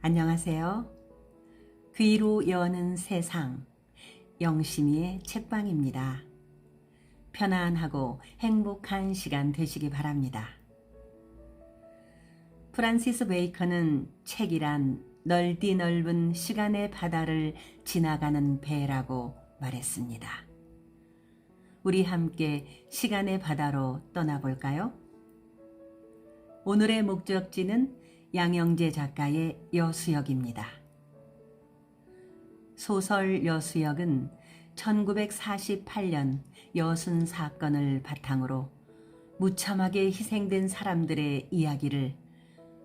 안녕하세요. 귀로 여는 세상, 영심이의 책방입니다. 편안하고 행복한 시간 되시기 바랍니다. 프란시스 베이컨은 책이란 넓디 넓은 시간의 바다를 지나가는 배라고 말했습니다. 우리 함께 시간의 바다로 떠나볼까요? 오늘의 목적지는 양영재 작가의 여수역입니다. 소설 여수역은 1948년 여순 사건을 바탕으로 무참하게 희생된 사람들의 이야기를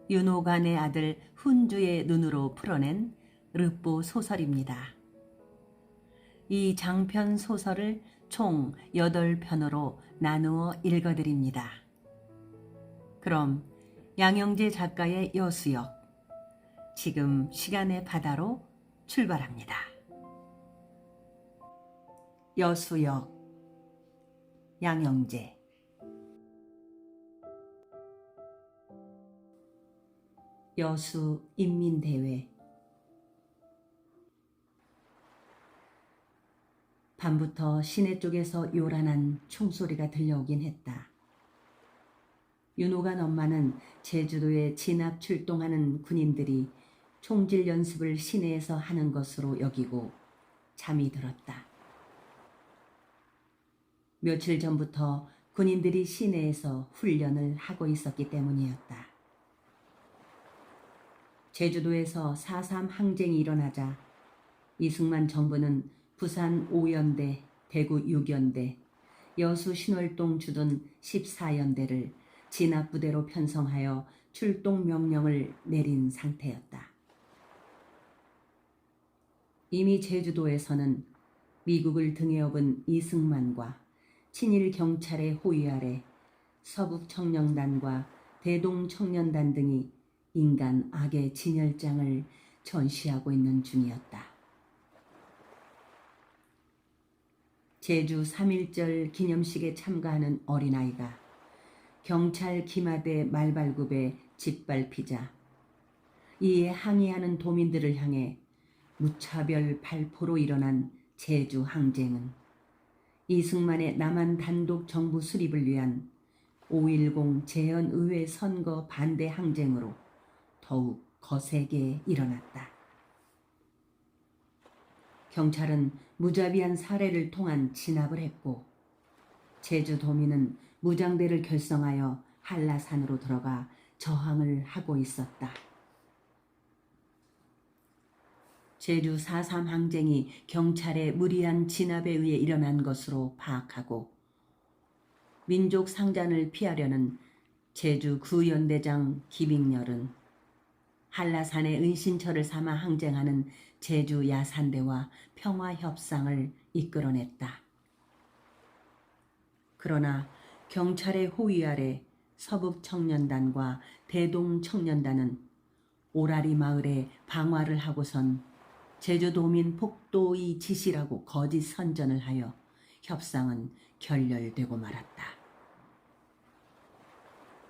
윤호관의 아들 훈주의 눈으로 풀어낸 르뽀 소설입니다. 이 장편 소설을 총 8편으로 나누어 읽어드립니다. 그럼 양영재 작가의 여수역, 지금 시간의 바다로 출발합니다. 여수역, 양영재. 여수 인민대회. 밤부터 시내 쪽에서 요란한 총소리가 들려오긴 했다. 윤호관 엄마는 제주도에 진압 출동하는 군인들이 총질 연습을 시내에서 하는 것으로 여기고 잠이 들었다. 며칠 전부터 군인들이 시내에서 훈련을 하고 있었기 때문이었다. 제주도에서 4.3 항쟁이 일어나자 이승만 정부는 부산 5연대, 대구 6연대, 여수 신월동 주둔 14연대를 진압부대로 편성하여 출동 명령을 내린 상태였다. 이미 제주도에서는 미국을 등에 업은 이승만과 친일 경찰의 호위 아래 서북청년단과 대동청년단 등이 인간 악의 진열장을 전시하고 있는 중이었다. 제주 3.1절 기념식에 참가하는 어린아이가 경찰 기마대 말발굽에 짓밟히자 이에 항의하는 도민들을 향해 무차별 발포로 일어난 제주 항쟁은 이승만의 남한 단독 정부 수립을 위한 5.10 재헌의회 선거 반대 항쟁으로 더욱 거세게 일어났다. 경찰은 무자비한 살해를 통한 진압을 했고 제주도민은 무장대를 결성하여 한라산으로 들어가 저항을 하고 있었다. 제주 4.3 항쟁이 경찰의 무리한 진압에 의해 일어난 것으로 파악하고 민족 상잔을 피하려는 제주 구연대장 김익렬은 한라산의 은신처를 삼아 항쟁하는 제주 야산대와 평화협상을 이끌어냈다. 그러나 경찰의 호위 아래 서북청년단과 대동청년단은 오라리 마을에 방화를 하고선 제주도민 폭도의 지시라고 거짓 선전을 하여 협상은 결렬되고 말았다.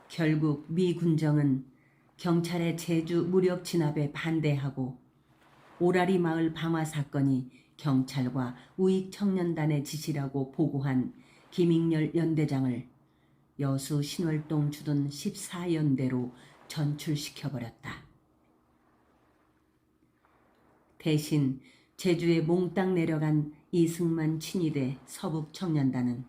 결국 미 군정은 경찰의 제주 무력 진압에 반대하고 오라리 마을 방화 사건이 경찰과 우익청년단의 지시라고 보고한 김익렬 연대장을 여수 신월동 주둔 14연대로 전출시켜버렸다. 대신 제주에 몽땅 내려간 이승만 친위대 서북청년단은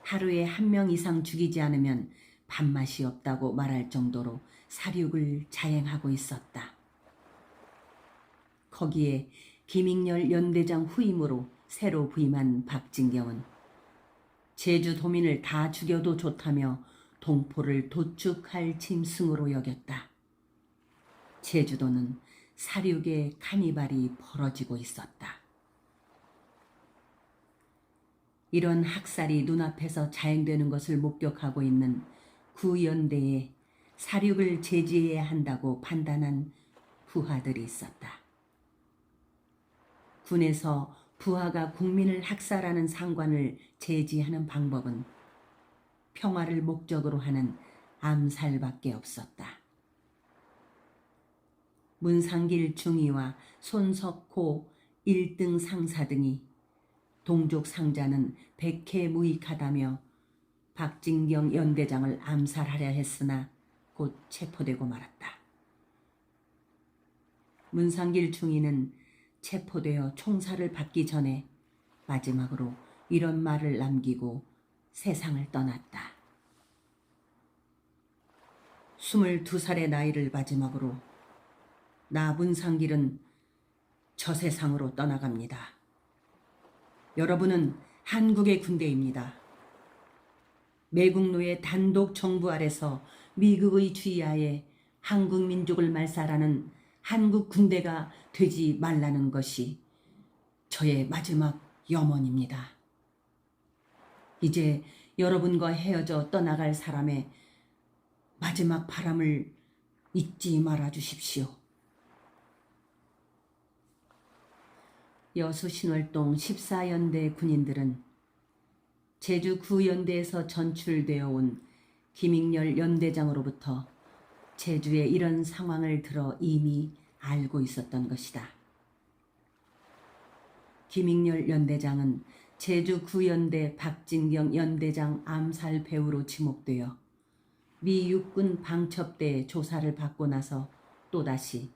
하루에 1명 이상 죽이지 않으면 밥맛이 없다고 말할 정도로 사륙을 자행하고 있었다. 거기에 김익렬 연대장 후임으로 새로 부임한 박진경은 제주도민을 다 죽여도 좋다며 동포를 도축할 짐승으로 여겼다. 제주도는 사륙의 카니발이 벌어지고 있었다. 이런 학살이 눈앞에서 자행되는 것을 목격하고 있는 구연대에 사륙을 제지해야 한다고 판단한 부하들이 있었다. 군에서 부하가 국민을 학살하는 상관을 제지하는 방법은 평화를 목적으로 하는 암살밖에 없었다. 문상길 중위와 손석호 1등 상사 등이 동족 상자는 백해무익하다며 박진경 연대장을 암살하려 했으나 곧 체포되고 말았다. 문상길 중위는 체포되어 총살을 받기 전에 마지막으로 이런 말을 남기고 세상을 떠났다. 22살의 나이를 마지막으로 나 문상길은 저 세상으로 떠나갑니다. 여러분은 한국의 군대입니다. 매국노의 단독 정부 아래서 미국의 주의하에 한국 민족을 말살하는 한국 군대가 되지 말라는 것이 저의 마지막 염원입니다. 이제 여러분과 헤어져 떠나갈 사람의 마지막 바람을 잊지 말아 주십시오. 여수 신월동 14연대 군인들은 제주 9연대에서 전출되어 온 김익렬 연대장으로부터 제주의 이런 상황을 들어 이미 알고 있었던 것이다. 김익렬 연대장은 제주 9연대 박진경 연대장 암살 배후로 지목되어 미 육군 방첩대 조사를 받고 나서 또다시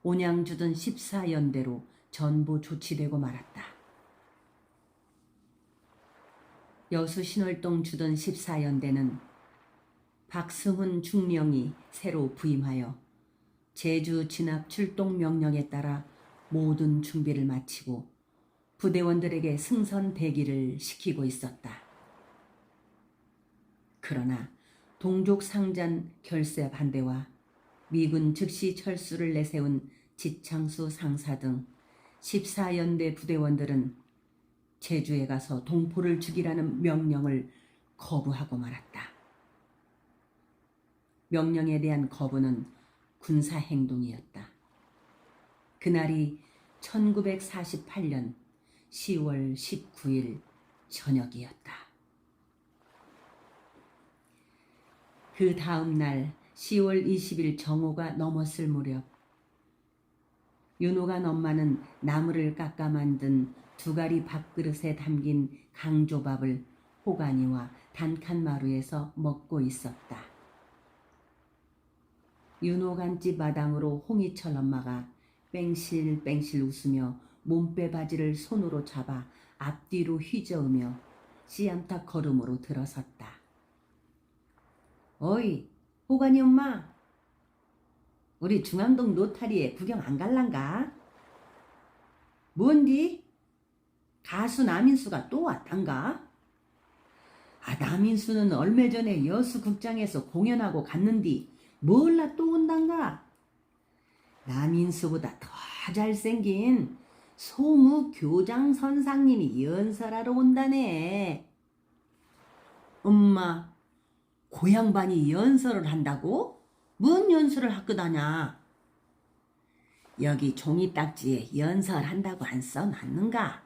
온양주둔 14연대로 전부 조치되고 말았다. 여수 신월동 주둔 14연대는 박승훈 중령이 새로 부임하여 제주 진압 출동 명령에 따라 모든 준비를 마치고 부대원들에게 승선 대기를 시키고 있었다. 그러나 동족 상잔 결세 반대와 미군 즉시 철수를 내세운 지창수 상사 등 14연대 부대원들은 제주에 가서 동포를 죽이라는 명령을 거부하고 말았다. 명령에 대한 거부는 군사행동이었다. 그날이 1948년 10월 19일 저녁이었다. 그 다음 날 10월 20일 정오가 넘었을 무렵 윤호간 엄마는 나무를 깎아 만든 두 가리 밥그릇에 담긴 강조밥을 호간이와 단칸마루에서 먹고 있었다. 윤호간집 마당으로 홍희철 엄마가 뺑실뺑실 웃으며 몸빼 바지를 손으로 잡아 앞뒤로 휘저으며 씨암탉 걸음으로 들어섰다. 어이, 호간이 엄마, 우리 중앙동 노타리에 구경 안 갈란가? 뭔디? 가수 남인수가 또 왔단가? 남인수는 얼마 전에 여수극장에서 공연하고 갔는디 뭘라 또 온단가? 남인수보다 더 잘생긴 소무 교장 선상님이 연설하러 온다네. 엄마, 고향반이 연설을 한다고? 뭔 연설을 하거다냐? 여기 종이딱지에 연설한다고 안 써놨는가?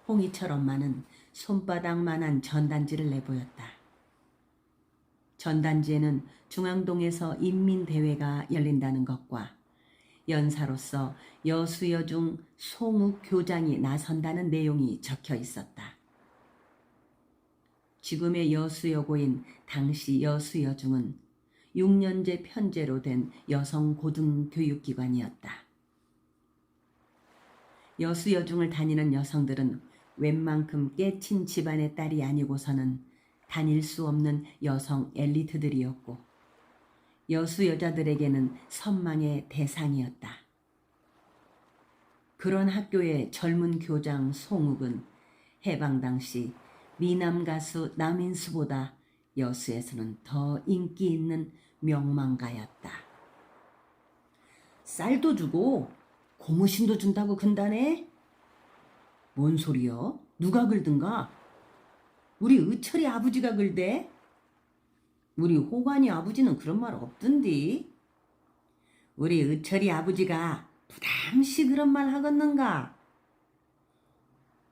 홍희철 엄마는 손바닥만한 전단지를 내보였다. 전단지에는 중앙동에서 인민대회가 열린다는 것과 연사로서 여수여중 송욱 교장이 나선다는 내용이 적혀 있었다. 지금의 여수여고인 당시 여수여중은 6년제 편제로 된 여성 고등교육기관이었다. 여수여중을 다니는 여성들은 웬만큼 깨친 집안의 딸이 아니고서는 다닐 수 없는 여성 엘리트들이었고 여수 여자들에게는 선망의 대상이었다. 그런 학교의 젊은 교장 송욱은 해방 당시 미남 가수 남인수보다 여수에서는 더 인기 있는 명망가였다. 쌀도 주고 고무신도 준다고 근다네? 뭔 소리여? 누가 글든가? 우리 의철이 아버지가 글대? 우리 호관이 아버지는 그런 말 없던디. 우리 의철이 아버지가 부담시 그런 말 하겠는가?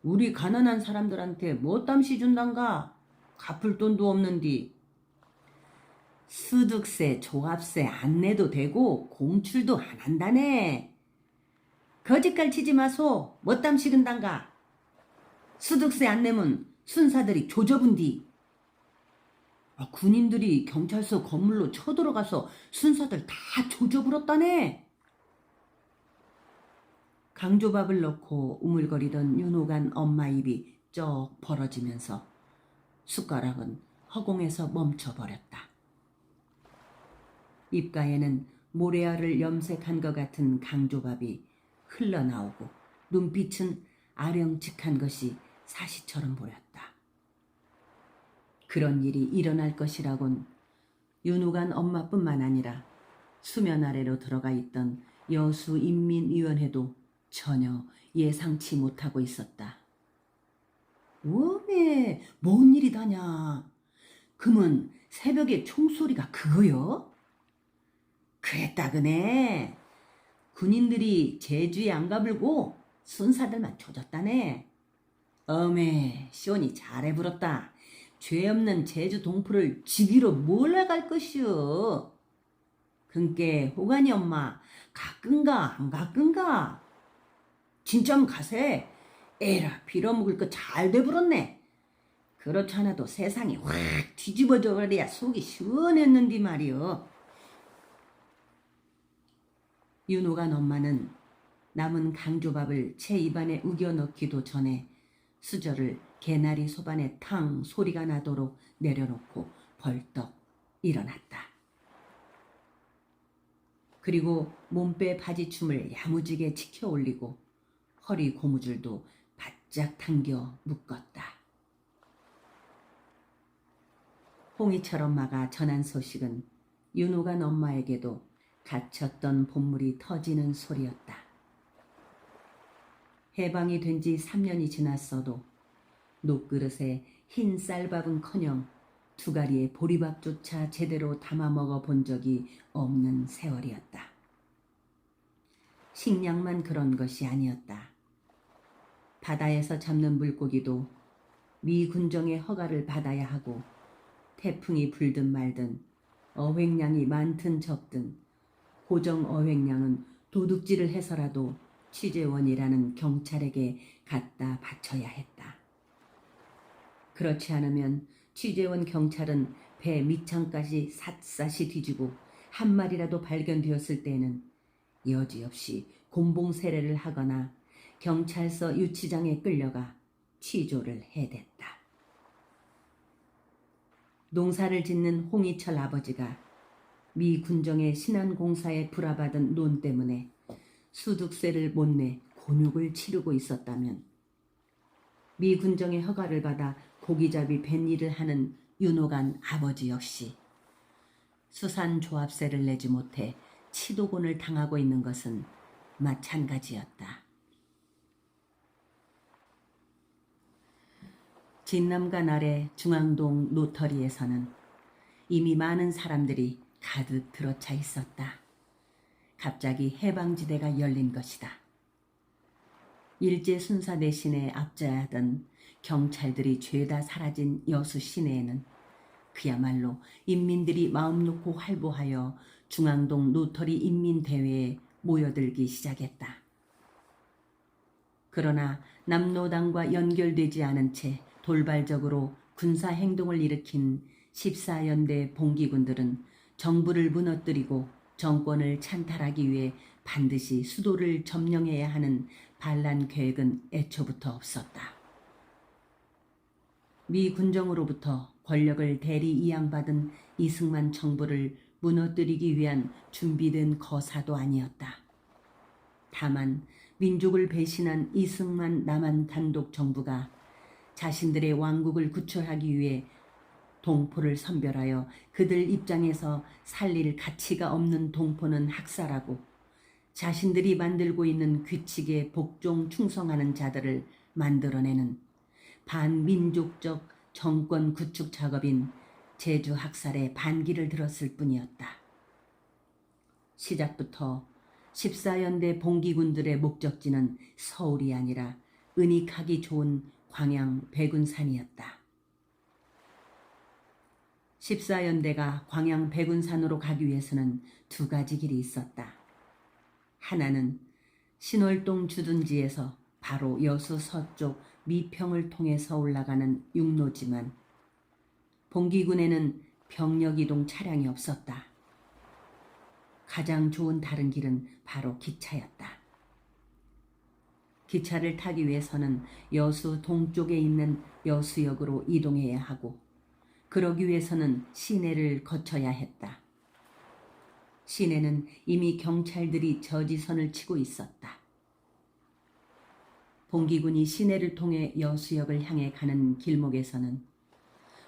우리 가난한 사람들한테 뭐 땀시 준단가? 갚을 돈도 없는디. 수득세, 조합세 안 내도 되고 공출도 안 한다네. 거짓말 치지 마소. 뭐땀 식은단가. 수득세 안 내면 순사들이 조져분디. 군인들이 경찰서 건물로 쳐들어가서 순사들 다 조져불었다네. 강조밥을 넣고 우물거리던 윤호간 엄마 입이 쩍 벌어지면서 숟가락은 허공에서 멈춰버렸다. 입가에는 모래알을 염색한 것 같은 강조밥이 흘러나오고 눈빛은 아령직한 것이 사시처럼 보였다. 그런 일이 일어날 것이라곤 윤우간 엄마뿐만 아니라 수면 아래로 들어가 있던 여수인민위원회도 전혀 예상치 못하고 있었다. 웜에 뭔 일이다냐. 금은 새벽에 총소리가 그거요? 그랬다 그네. 군인들이 제주에 안 가불고 순사들만 조졌다네. 어메 시온이 잘해 불었다. 죄 없는 제주 동포를 지기로 몰아갈 것이오. 근께 호간이 엄마 가끈가 안 가끈가? 진짜면 가세. 에라 빌어먹을 거 잘 돼불었네. 그렇지 않아도 세상이 확 뒤집어져 버려야 속이 시원했는디 말이오. 윤호간 엄마는 남은 강조밥을 채 입안에 우겨 넣기도 전에 수저를 개나리 소반에 탕 소리가 나도록 내려놓고 벌떡 일어났다. 그리고 몸빼 바지춤을 야무지게 치켜 올리고 허리 고무줄도 바짝 당겨 묶었다. 홍이처럼 막아 전한 소식은 윤호간 엄마에게도 갇혔던 본물이 터지는 소리였다. 해방이 된 지 3년이 지났어도 녹그릇에 흰 쌀밥은커녕 두가리의 보리밥조차 제대로 담아 먹어 본 적이 없는 세월이었다. 식량만 그런 것이 아니었다. 바다에서 잡는 물고기도 미 군정의 허가를 받아야 하고 태풍이 불든 말든 어획량이 많든 적든 고정 어획량은 도둑질을 해서라도 취재원이라는 경찰에게 갖다 바쳐야 했다. 그렇지 않으면 취재원 경찰은 배 밑창까지 샅샅이 뒤지고 한 마리라도 발견되었을 때에는 여지없이 곤봉세례를 하거나 경찰서 유치장에 끌려가 취조를 해댔다. 농사를 짓는 홍이철 아버지가 미 군정의 신안공사에 불화받은 논 때문에 수득세를 못 내 곤욕을 치르고 있었다면 미 군정의 허가를 받아 고기잡이 뱃일을 하는 윤호간 아버지 역시 수산조합세를 내지 못해 치도곤을 당하고 있는 것은 마찬가지였다. 진남관 아래 중앙동 노터리에서는 이미 많은 사람들이 가득 들어차 있었다. 갑자기 해방지대가 열린 것이다. 일제 순사 대신에 압제하던 경찰들이 죄다 사라진 여수 시내에는 그야말로 인민들이 마음 놓고 활보하여 중앙동 노터리 인민대회에 모여들기 시작했다. 그러나 남노당과 연결되지 않은 채 돌발적으로 군사행동을 일으킨 14연대 봉기군들은 정부를 무너뜨리고 정권을 찬탈하기 위해 반드시 수도를 점령해야 하는 반란 계획은 애초부터 없었다. 미 군정으로부터 권력을 대리 이양받은 이승만 정부를 무너뜨리기 위한 준비된 거사도 아니었다. 다만 민족을 배신한 이승만 남한 단독 정부가 자신들의 왕국을 구출하기 위해 동포를 선별하여 그들 입장에서 살릴 가치가 없는 동포는 학살하고 자신들이 만들고 있는 규칙에 복종 충성하는 자들을 만들어내는 반민족적 정권 구축 작업인 제주 학살에 반기를 들었을 뿐이었다. 시작부터 14연대 봉기군들의 목적지는 서울이 아니라 은닉하기 좋은 광양 백운산이었다. 14연대가 광양 백운산으로 가기 위해서는 두 가지 길이 있었다. 하나는 신월동 주둔지에서 바로 여수 서쪽 미평을 통해서 올라가는 육로지만 봉기군에는 병력 이동 차량이 없었다. 가장 좋은 다른 길은 바로 기차였다. 기차를 타기 위해서는 여수 동쪽에 있는 여수역으로 이동해야 하고 그러기 위해서는 시내를 거쳐야 했다. 시내는 이미 경찰들이 저지선을 치고 있었다. 봉기군이 시내를 통해 여수역을 향해 가는 길목에서는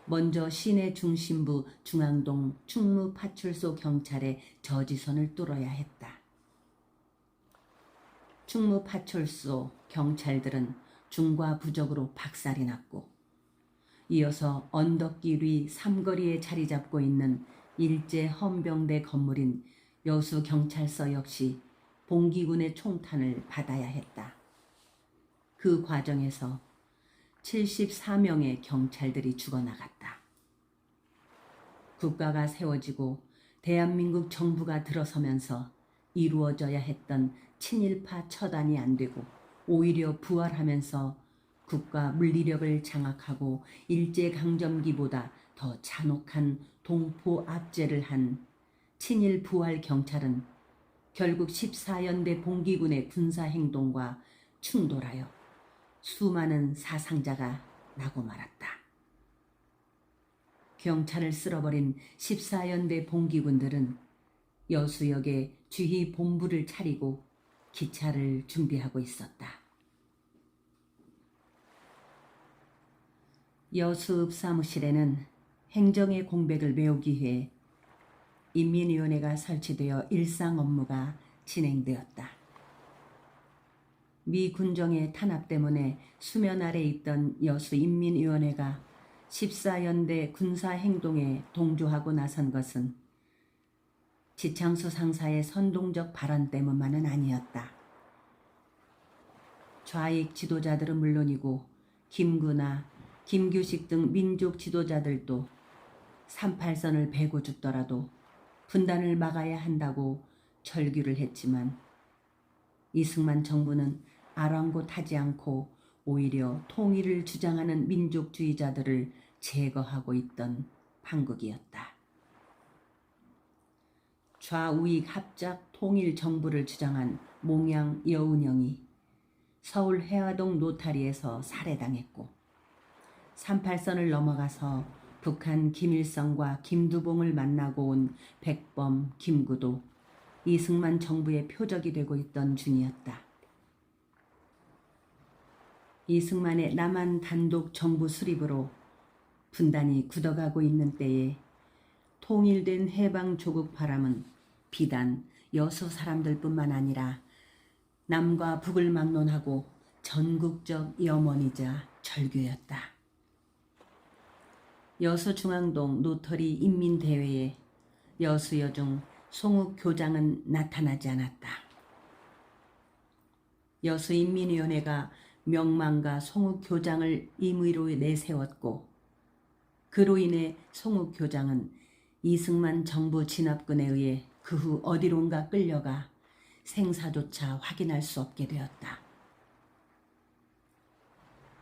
먼저 시내 중심부 중앙동 충무파출소 경찰의 저지선을 뚫어야 했다. 충무파출소 경찰들은 중과 부적으로 박살이 났고 이어서 언덕길 위 삼거리에 자리 잡고 있는 일제 헌병대 건물인 여수경찰서 역시 봉기군의 총탄을 받아야 했다. 그 과정에서 74명의 경찰들이 죽어나갔다. 국가가 세워지고 대한민국 정부가 들어서면서 이루어져야 했던 친일파 처단이 안 되고 오히려 부활하면서 국가 물리력을 장악하고 일제강점기보다 더 잔혹한 동포 압제를 한 친일 부활 경찰은 결국 14연대 봉기군의 군사행동과 충돌하여 수많은 사상자가 나고 말았다. 경찰을 쓸어버린 14연대 봉기군들은 여수역에 주희 본부를 차리고 기차를 준비하고 있었다. 여수읍 사무실에는 행정의 공백을 메우기 위해 인민위원회가 설치되어 일상 업무가 진행되었다. 미 군정의 탄압 때문에 수면 아래 있던 여수인민위원회가 14연대 군사행동에 동조하고 나선 것은 지창수 상사의 선동적 발언 때문만은 아니었다. 좌익 지도자들은 물론이고 김구나 김규식 등 민족 지도자들도 38선을 베고 죽더라도 분단을 막아야 한다고 절규를 했지만 이승만 정부는 아랑곳하지 않고 오히려 통일을 주장하는 민족주의자들을 제거하고 있던 판국이었다. 좌우익 합작 통일 정부를 주장한 몽양 여운형이 서울 해화동 노타리에서 살해당했고 38선을 넘어가서 북한 김일성과 김두봉을 만나고 온 백범, 김구도 이승만 정부의 표적이 되고 있던 중이었다. 이승만의 남한 단독 정부 수립으로 분단이 굳어가고 있는 때에 통일된 해방 조국 바람은 비단 여수 사람들뿐만 아니라 남과 북을 막론하고 전국적 염원이자 절규였다. 여수중앙동 노터리 인민대회에 여수여중 송욱 교장은 나타나지 않았다. 여수인민위원회가 명망가 송욱 교장을 임의로 내세웠고 그로 인해 송욱 교장은 이승만 정부 진압군에 의해 그 후 어디론가 끌려가 생사조차 확인할 수 없게 되었다.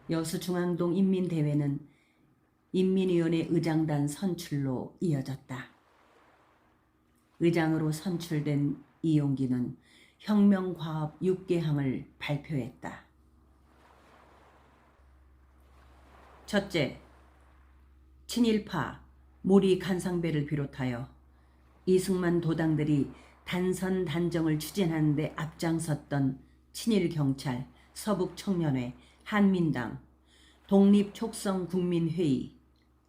여수중앙동 인민대회는 인민위원회 의장단 선출로 이어졌다. 의장으로 선출된 이용기는 혁명과업 6개항을 발표했다. 첫째, 친일파 모리 간상배를 비롯하여 이승만 도당들이 단선 단정을 추진하는 데 앞장섰던 친일경찰, 서북청년회, 한민당, 독립촉성국민회의,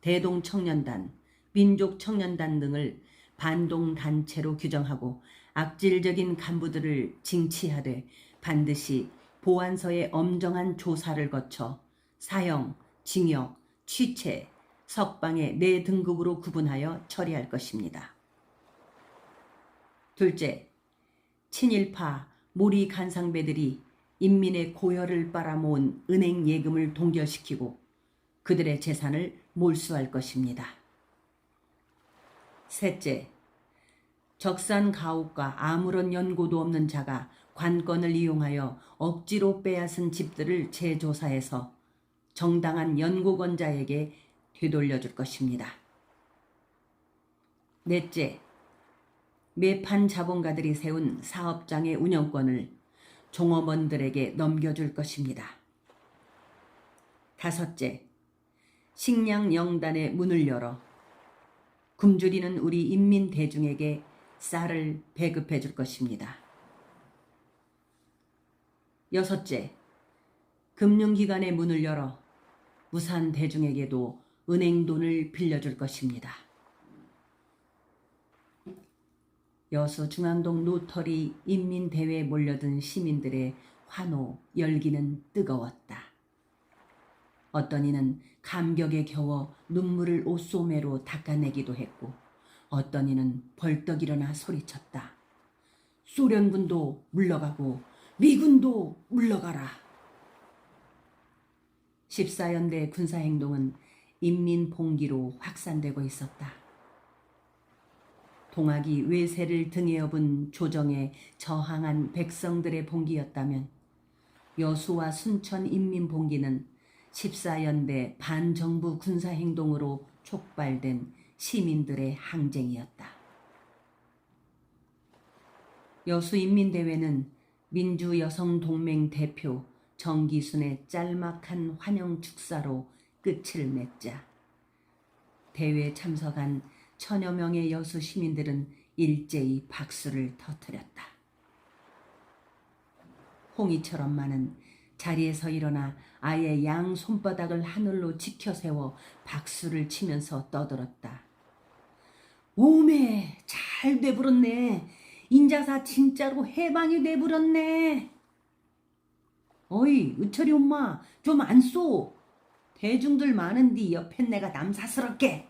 대동청년단, 민족청년단 등을 반동단체로 규정하고 악질적인 간부들을 징치하되 반드시 보안서의 엄정한 조사를 거쳐 사형, 징역, 취체, 석방의 4등급으로 구분하여 처리할 것입니다. 둘째, 친일파 모리 간상배들이 인민의 고혈을 빨아모은 은행 예금을 동결시키고 그들의 재산을 몰수할 것입니다. 셋째, 적산 가옥과 아무런 연고도 없는 자가 관건을 이용하여 억지로 빼앗은 집들을 재조사해서 정당한 연고권자에게 되돌려줄 것입니다. 넷째, 매판 자본가들이 세운 사업장의 운영권을 종업원들에게 넘겨줄 것입니다. 다섯째, 식량 영단의 문을 열어 굶주리는 우리 인민 대중에게 쌀을 배급해 줄 것입니다. 여섯째, 금융기관의 문을 열어 무산 대중에게도 은행 돈을 빌려줄 것입니다. 여수 중앙동 로터리 인민대회에 몰려든 시민들의 환호, 열기는 뜨거웠다. 어떤 이는 감격에 겨워 눈물을 옷소매로 닦아내기도 했고 어떤 이는 벌떡 일어나 소리쳤다. 소련군도 물러가고 미군도 물러가라. 14연대 군사행동은 인민봉기로 확산되고 있었다. 동학이 외세를 등에 업은 조정에 저항한 백성들의 봉기였다면 여수와 순천 인민봉기는 14연대 반정부 군사행동으로 촉발된 시민들의 항쟁이었다. 여수인민대회는 민주여성동맹 대표 정기순의 짤막한 환영 축사로 끝을 맺자 대회에 참석한 천여 명의 여수 시민들은 일제히 박수를 터뜨렸다. 홍이처럼 많은 자리에서 일어나 아예 양 손바닥을 하늘로 치켜 세워 박수를 치면서 떠들었다. 오메 잘 돼버렸네. 인자사 진짜로 해방이 돼버렸네. 어이 의철이 엄마 좀 안 쏘. 대중들 많은디 옆에 내가 남사스럽게.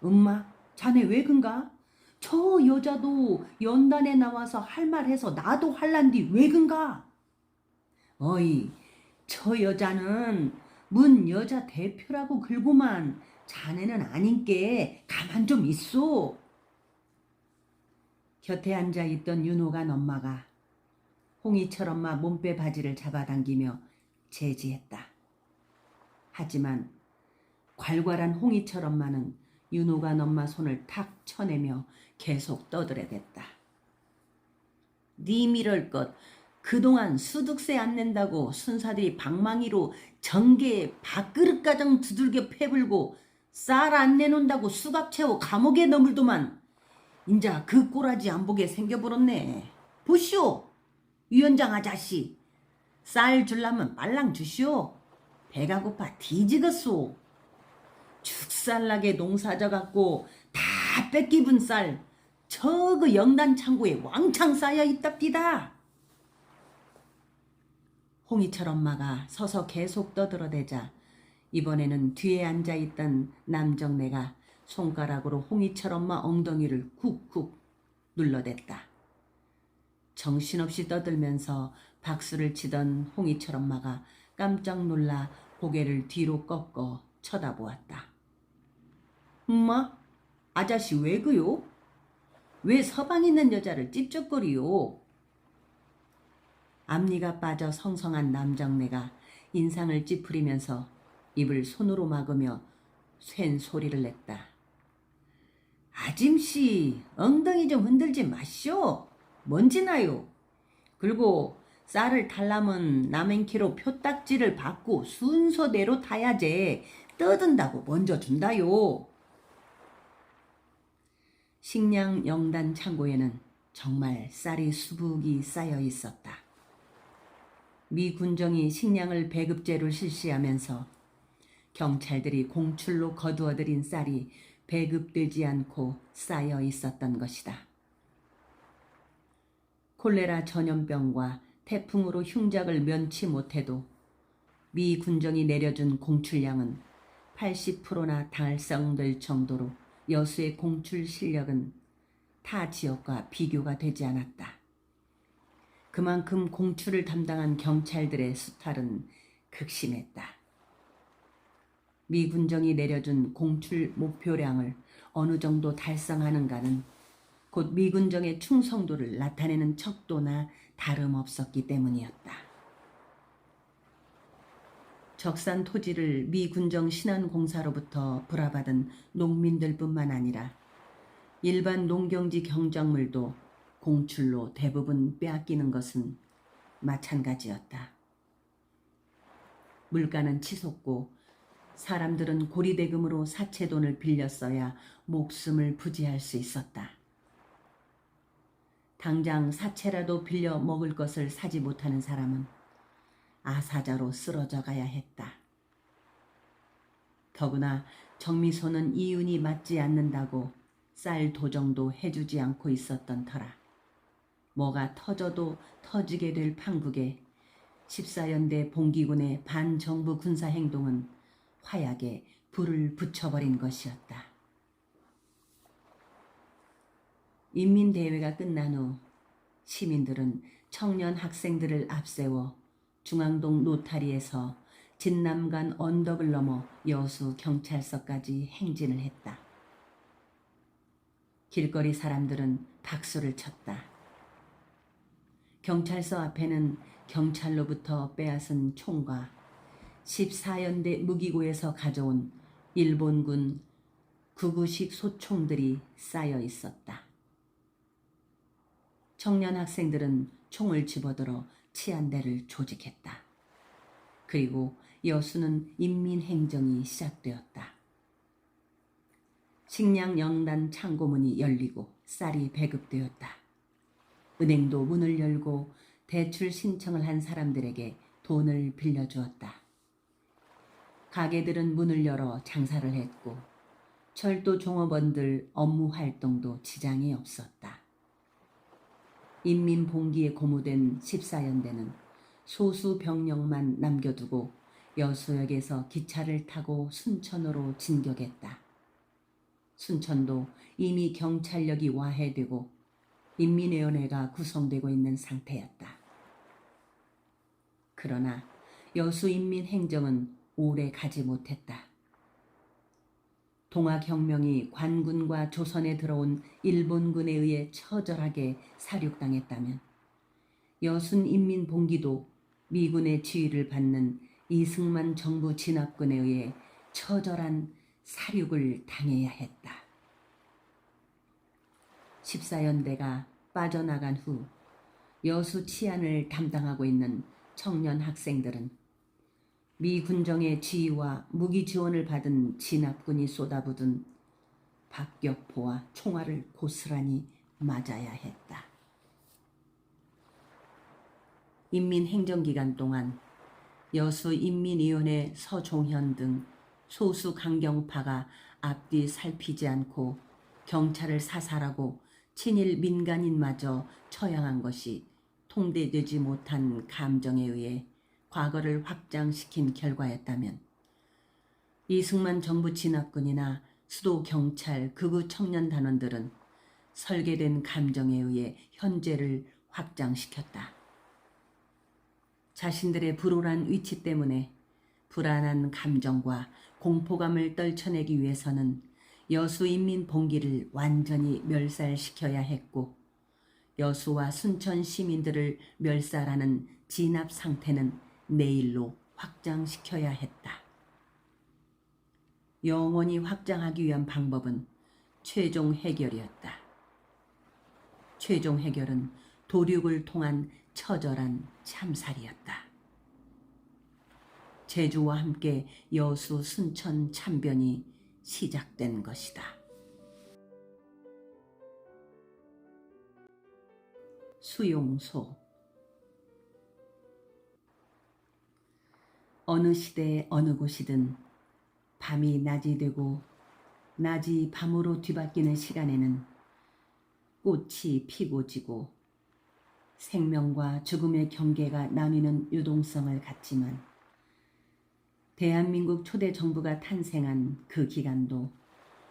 엄마 자네 왜 근가? 저 여자도 연단에 나와서 할 말 해서 나도 할란디 왜 근가? 어이 저 여자는 문 여자 대표라고 글고만 자네는 아닌께 가만 좀 있소. 곁에 앉아있던 윤호간 엄마가 홍이철 엄마 몸빼 바지를 잡아당기며 제지했다. 하지만 괄괄한 홍이철 엄마는 윤호간 엄마 손을 탁 쳐내며 계속 떠들어댔다. 니 이럴 것 그동안 수득세 안 낸다고 순사들이 방망이로 정계에 밥그릇 가정 두들겨 패불고 쌀 안 내놓는다고 수갑 채워 감옥에 넣물더만 인자 그 꼬라지 안 보게 생겨버렸네. 보시오 위원장 아자씨 쌀 줄라면 빨랑 주시오. 배가 고파 뒤지겠소. 죽살나게 농사져 갖고 다 뺏기분 쌀 저그 영단 창고에 왕창 쌓여 있답디다. 홍이철 엄마가 서서 계속 떠들어대자 이번에는 뒤에 앉아있던 남정네가 손가락으로 홍이철 엄마 엉덩이를 쿡쿡 눌러댔다. 정신없이 떠들면서 박수를 치던 홍이철 엄마가 깜짝 놀라 고개를 뒤로 꺾어 쳐다보았다. 엄마, 아자씨 왜 그요? 왜 서방 있는 여자를 찝쩍거리요? 앞니가 빠져 성성한 남정네가 인상을 찌푸리면서 입을 손으로 막으며 쇤 소리를 냈다. 아짐씨 엉덩이 좀 흔들지 마시오. 뭔지나요? 그리고 쌀을 탈라면 남행키로 표딱지를 받고 순서대로 타야지 떠든다고 먼저 준다요. 식량 영단 창고에는 정말 쌀이 수북이 쌓여 있었다. 미 군정이 식량을 배급제로 실시하면서 경찰들이 공출로 거두어들인 쌀이 배급되지 않고 쌓여 있었던 것이다. 콜레라 전염병과 태풍으로 흉작을 면치 못해도 미 군정이 내려준 공출량은 80%나 달성될 정도로 여수의 공출 실력은 타 지역과 비교가 되지 않았다. 그만큼 공출을 담당한 경찰들의 수탈은 극심했다. 미 군정이 내려준 공출 목표량을 어느 정도 달성하는가는 곧 미 군정의 충성도를 나타내는 척도나 다름없었기 때문이었다. 적산 토지를 미 군정 신안공사로부터 불화받은 농민들뿐만 아니라 일반 농경지 경작물도 공출로 대부분 빼앗기는 것은 마찬가지였다. 물가는 치솟고 사람들은 고리대금으로 사채돈을 빌렸어야 목숨을 부지할 수 있었다. 당장 사채라도 빌려 먹을 것을 사지 못하는 사람은 아사자로 쓰러져 가야 했다. 더구나 정미소는 이윤이 맞지 않는다고 쌀 도정도 해주지 않고 있었던 터라 뭐가 터져도 터지게 될 판국에 14연대 봉기군의 반정부 군사행동은 화약에 불을 붙여버린 것이었다. 인민대회가 끝난 후 시민들은 청년 학생들을 앞세워 중앙동 노타리에서 진남간 언덕을 넘어 여수 경찰서까지 행진을 했다. 길거리 사람들은 박수를 쳤다. 경찰서 앞에는 경찰로부터 빼앗은 총과 14연대 무기고에서 가져온 일본군 구구식 소총들이 쌓여 있었다. 청년 학생들은 총을 집어들어 치안대를 조직했다. 그리고 여수는 인민행정이 시작되었다. 식량영단 창고문이 열리고 쌀이 배급되었다. 은행도 문을 열고 대출 신청을 한 사람들에게 돈을 빌려주었다. 가게들은 문을 열어 장사를 했고 철도 종업원들 업무 활동도 지장이 없었다. 인민봉기에 고무된 14연대는 소수 병력만 남겨두고 여수역에서 기차를 타고 순천으로 진격했다. 순천도 이미 경찰력이 와해되고 인민위원회가 구성되고 있는 상태였다. 그러나 여수인민행정은 오래 가지 못했다. 동아혁명이 관군과 조선에 들어온 일본군에 의해 처절하게 사륙당했다면 여순인민봉기도 미군의 지휘를 받는 이승만 정부 진압군에 의해 처절한 사륙을 당해야 했다. 14연대가 빠져나간 후 여수 치안을 담당하고 있는 청년 학생들은 미 군정의 지휘와 무기 지원을 받은 진압군이 쏟아붓은 박격포와 총알을 고스란히 맞아야 했다. 인민행정기간 동안 여수인민위원회 서종현 등 소수 강경파가 앞뒤 살피지 않고 경찰을 사살하고 친일 민간인마저 처형한 것이 통제되지 못한 감정에 의해 과거를 확장시킨 결과였다면 이승만 정부 진압군이나 수도 경찰 극우 청년 단원들은 설계된 감정에 의해 현재를 확장시켰다. 자신들의 불우한 위치 때문에 불안한 감정과 공포감을 떨쳐내기 위해서는 여수인민봉기를 완전히 멸살시켜야 했고 여수와 순천 시민들을 멸살하는 진압 상태는 내일로 확장시켜야 했다. 영원히 확장하기 위한 방법은 최종 해결이었다. 최종 해결은 도륙을 통한 처절한 참살이었다. 제주와 함께 여수 순천 참변이 시작된 것이다. 수용소. 어느 시대 어느 곳이든 밤이 낮이 되고 낮이 밤으로 뒤바뀌는 시간에는 꽃이 피고 지고 생명과 죽음의 경계가 나뉘는 유동성을 갖지만 대한민국 초대 정부가 탄생한 그 기간도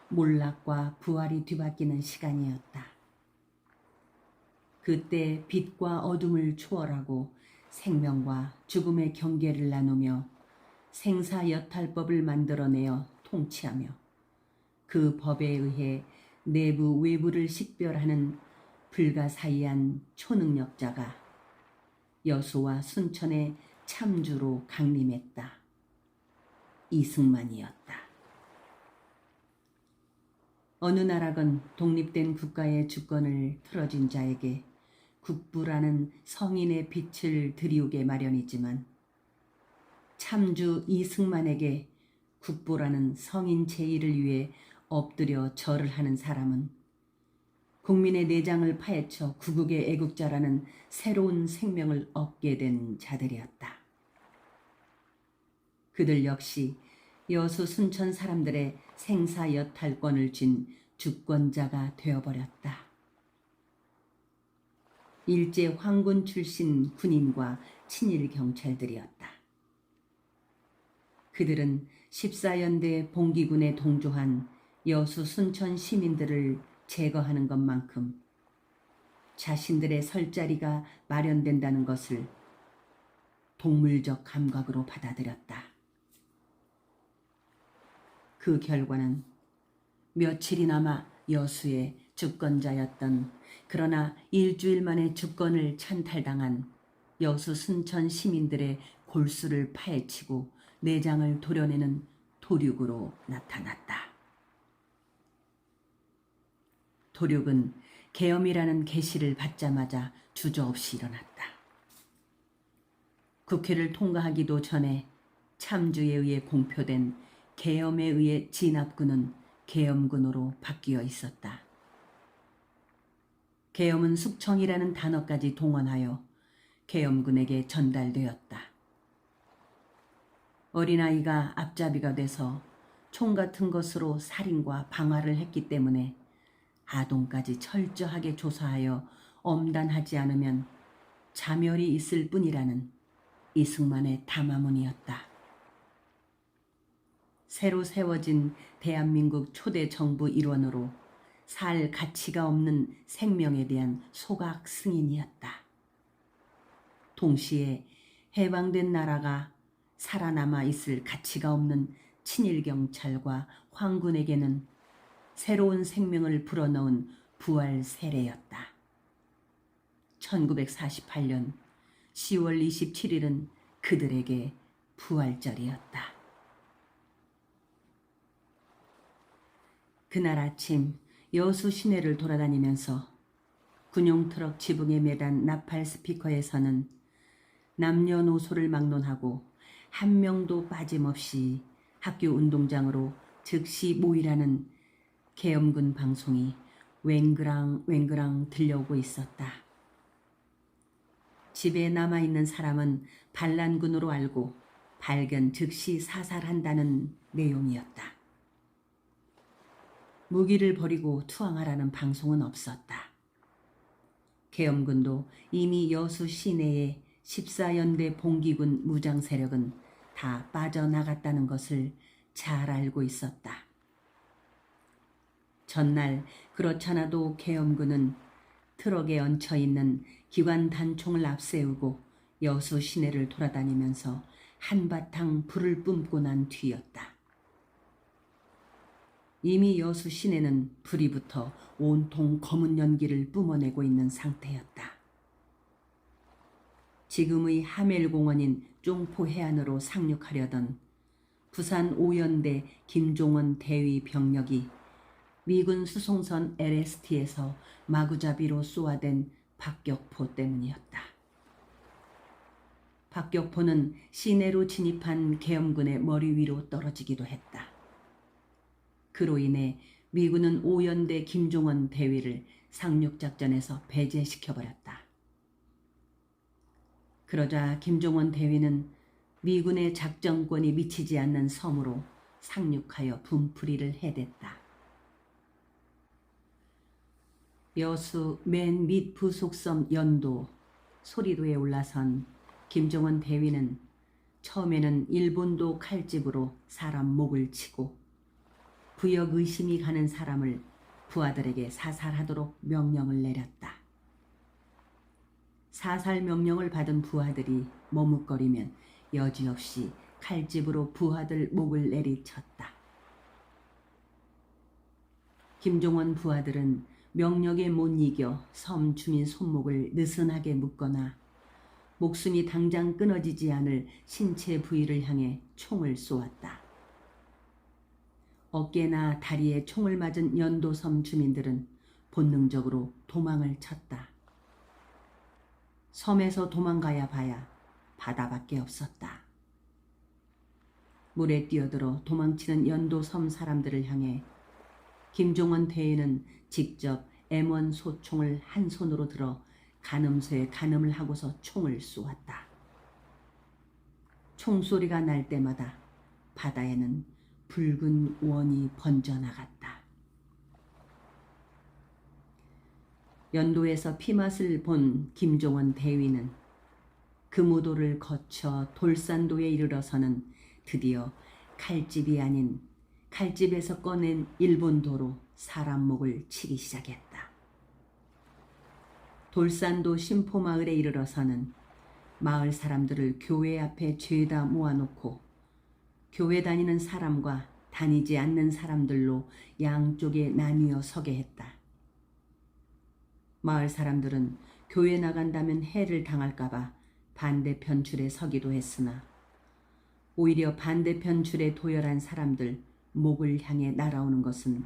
몰락과 부활이 뒤바뀌는 시간이었다. 그때 빛과 어둠을 초월하고 생명과 죽음의 경계를 나누며 생사여탈법을 만들어내어 통치하며 그 법에 의해 내부 외부를 식별하는 불가사의한 초능력자가 여수와 순천의 참주로 강림했다. 이승만이었다. 어느 나라건 독립된 국가의 주권을 틀어준 자에게 국부라는 성인의 빛을 들이우게 마련이지만 참주 이승만에게 국부라는 성인 제의를 위해 엎드려 절을 하는 사람은 국민의 내장을 파헤쳐 구국의 애국자라는 새로운 생명을 얻게 된 자들이었다. 그들 역시 여수 순천 사람들의 생사여탈권을 쥔 주권자가 되어버렸다. 일제 황군 출신 군인과 친일 경찰들이었다. 그들은 14연대 봉기군에 동조한 여수 순천 시민들을 제거하는 것만큼 자신들의 설 자리가 마련된다는 것을 동물적 감각으로 받아들였다. 그 결과는 며칠이나마 여수의 주권자였던, 그러나 일주일 만에 주권을 찬탈당한 여수 순천 시민들의 골수를 파헤치고 내장을 도려내는 도륙으로 나타났다. 도륙은 계엄이라는 계시를 받자마자 주저없이 일어났다. 국회를 통과하기도 전에 참주에 의해 공표된 계엄에 의해 진압군은 계엄군으로 바뀌어 있었다. 계엄은 숙청이라는 단어까지 동원하여 계엄군에게 전달되었다. 어린아이가 앞잡이가 돼서 총 같은 것으로 살인과 방화를 했기 때문에 아동까지 철저하게 조사하여 엄단하지 않으면 자멸이 있을 뿐이라는 이승만의 담화문이었다. 새로 세워진 대한민국 초대 정부 일원으로 살 가치가 없는 생명에 대한 소각 승인이었다. 동시에 해방된 나라가 살아남아 있을 가치가 없는 친일 경찰과 황군에게는 새로운 생명을 불어넣은 부활 세례였다. 1948년 10월 27일은 그들에게 부활절이었다. 그날 아침 여수 시내를 돌아다니면서 군용트럭 지붕에 매단 나팔 스피커에서는 남녀노소를 막론하고 한 명도 빠짐없이 학교 운동장으로 즉시 모이라는 계엄군 방송이 웽그랑 들려오고 있었다. 집에 남아있는 사람은 반란군으로 알고 발견 즉시 사살한다는 내용이었다. 무기를 버리고 투항하라는 방송은 없었다. 계엄군도 이미 여수 시내의 14연대 봉기군 무장 세력은 다 빠져나갔다는 것을 잘 알고 있었다. 전날 그렇잖아도 계엄군은 트럭에 얹혀있는 기관 단총을 앞세우고 여수 시내를 돌아다니면서 한바탕 불을 뿜고 난 뒤였다. 이미 여수 시내는 불이 붙어 온통 검은 연기를 뿜어내고 있는 상태였다. 지금의 하멜공원인 쫑포 해안으로 상륙하려던 부산 5연대 김종원 대위 병력이 미군 수송선 LST에서 마구잡이로 쏘아댄 박격포 때문이었다. 박격포는 시내로 진입한 계엄군의 머리 위로 떨어지기도 했다. 그로 인해 미군은 5연대 김종원 대위를 상륙작전에서 배제시켜버렸다. 그러자 김종원 대위는 미군의 작전권이 미치지 않는 섬으로 상륙하여 분풀이를 해댔다. 여수 맨 밑 부속섬 연도, 소리도에 올라선 김종원 대위는 처음에는 일본도 칼집으로 사람 목을 치고 부역 의심이 가는 사람을 부하들에게 사살하도록 명령을 내렸다. 사살 명령을 받은 부하들이 머뭇거리면 여지없이 칼집으로 부하들 목을 내리쳤다. 김종원 부하들은 명령에 못 이겨 섬 주민 손목을 느슨하게 묶거나 목숨이 당장 끊어지지 않을 신체 부위를 향해 총을 쏘았다. 어깨나 다리에 총을 맞은 연도섬 주민들은 본능적으로 도망을 쳤다. 섬에서 도망가야 봐야 바다밖에 없었다. 물에 뛰어들어 도망치는 연도섬 사람들을 향해 김종원 대위는 직접 M1 소총을 한 손으로 들어 가늠쇠에 가늠을 하고서 총을 쏘았다. 총소리가 날 때마다 바다에는 붉은 원이 번져나갔다. 연도에서 피맛을 본 김종원 대위는 금오도를 거쳐 돌산도에 이르러서는 드디어 칼집이 아닌 칼집에서 꺼낸 일본도로 사람 목을 치기 시작했다. 돌산도 신포마을에 이르러서는 마을 사람들을 교회 앞에 죄다 모아놓고 교회 다니는 사람과 다니지 않는 사람들로 양쪽에 나뉘어 서게 했다. 마을 사람들은 교회 나간다면 해를 당할까봐 반대편 줄에 서기도 했으나 오히려 반대편 줄에 도열한 사람들 목을 향해 날아오는 것은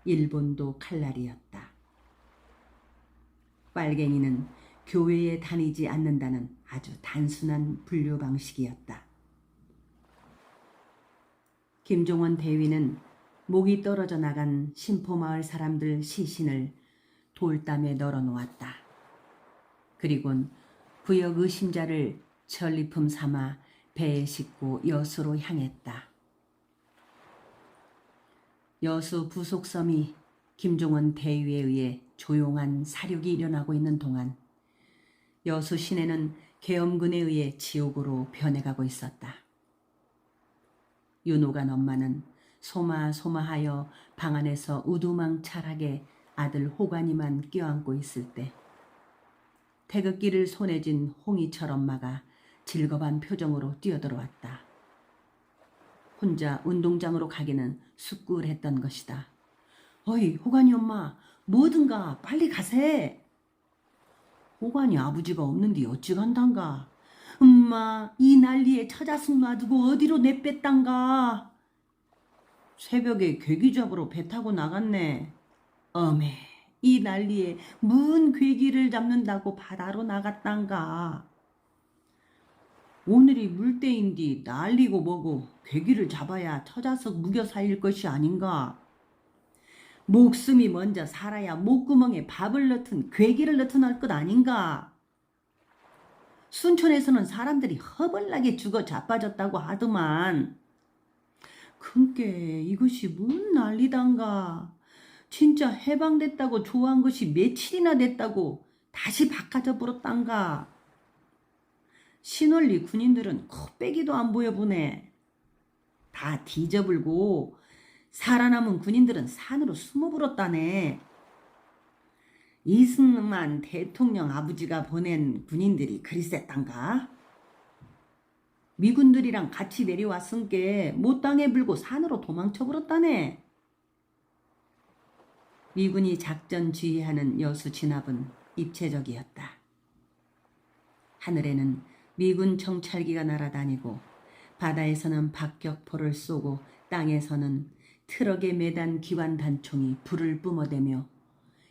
일본도 칼날이었다. 빨갱이는 교회에 다니지 않는다는 아주 단순한 분류 방식이었다. 김종원 대위는 목이 떨어져 나간 신포마을 사람들 시신을 돌담에 널어놓았다. 그리곤 구역 의심자를 전리품 삼아 배에 싣고 여수로 향했다. 여수 부속섬이 김종원 대위에 의해 조용한 사륙이 일어나고 있는 동안 여수 시내는 계엄군에 의해 지옥으로 변해가고 있었다. 윤호간 엄마는 소마소마하여 방 안에서 우두망찰하게 아들 호간이만 껴안고 있을 때 태극기를 손에 쥔 홍이철 엄마가 질겁한 표정으로 뛰어들어왔다. 혼자 운동장으로 가기는 쑥구했던 것이다. 어이 호간이 엄마 뭐든가 빨리 가세. 호간이 아버지가 없는데 어찌 간단가. 엄마 이 난리에 처자숙 놔두고 어디로 내뺐단가. 새벽에 괴기 잡으러 배 타고 나갔네. 어메 이 난리에 뭔 괴기를 잡는다고 바다로 나갔단가. 오늘이 물때인디 난리고 뭐고 괴기를 잡아야 처자석 묵여 살릴 것이 아닌가. 목숨이 먼저 살아야 목구멍에 밥을 넣든 괴기를 넣든 할 것 아닌가. 순천에서는 사람들이 허벌나게 죽어 자빠졌다고 하더만. 큰께 이것이 뭔 난리단가. 진짜 해방됐다고 좋아한 것이 며칠이나 됐다고 다시 바꿔져 버렸단가. 신월리 군인들은 코빼기도 안 보여보네. 다 뒤져불고 살아남은 군인들은 산으로 숨어버렸다네. 이승만 대통령 아버지가 보낸 군인들이 그리 셌단가? 미군들이랑 같이 내려왔은께 못당해 불고 산으로 도망쳐버렸다네. 미군이 작전 지휘하는 여수 진압은 입체적이었다. 하늘에는 미군 정찰기가 날아다니고 바다에서는 박격포를 쏘고 땅에서는 트럭에 매단 기관 단총이 불을 뿜어대며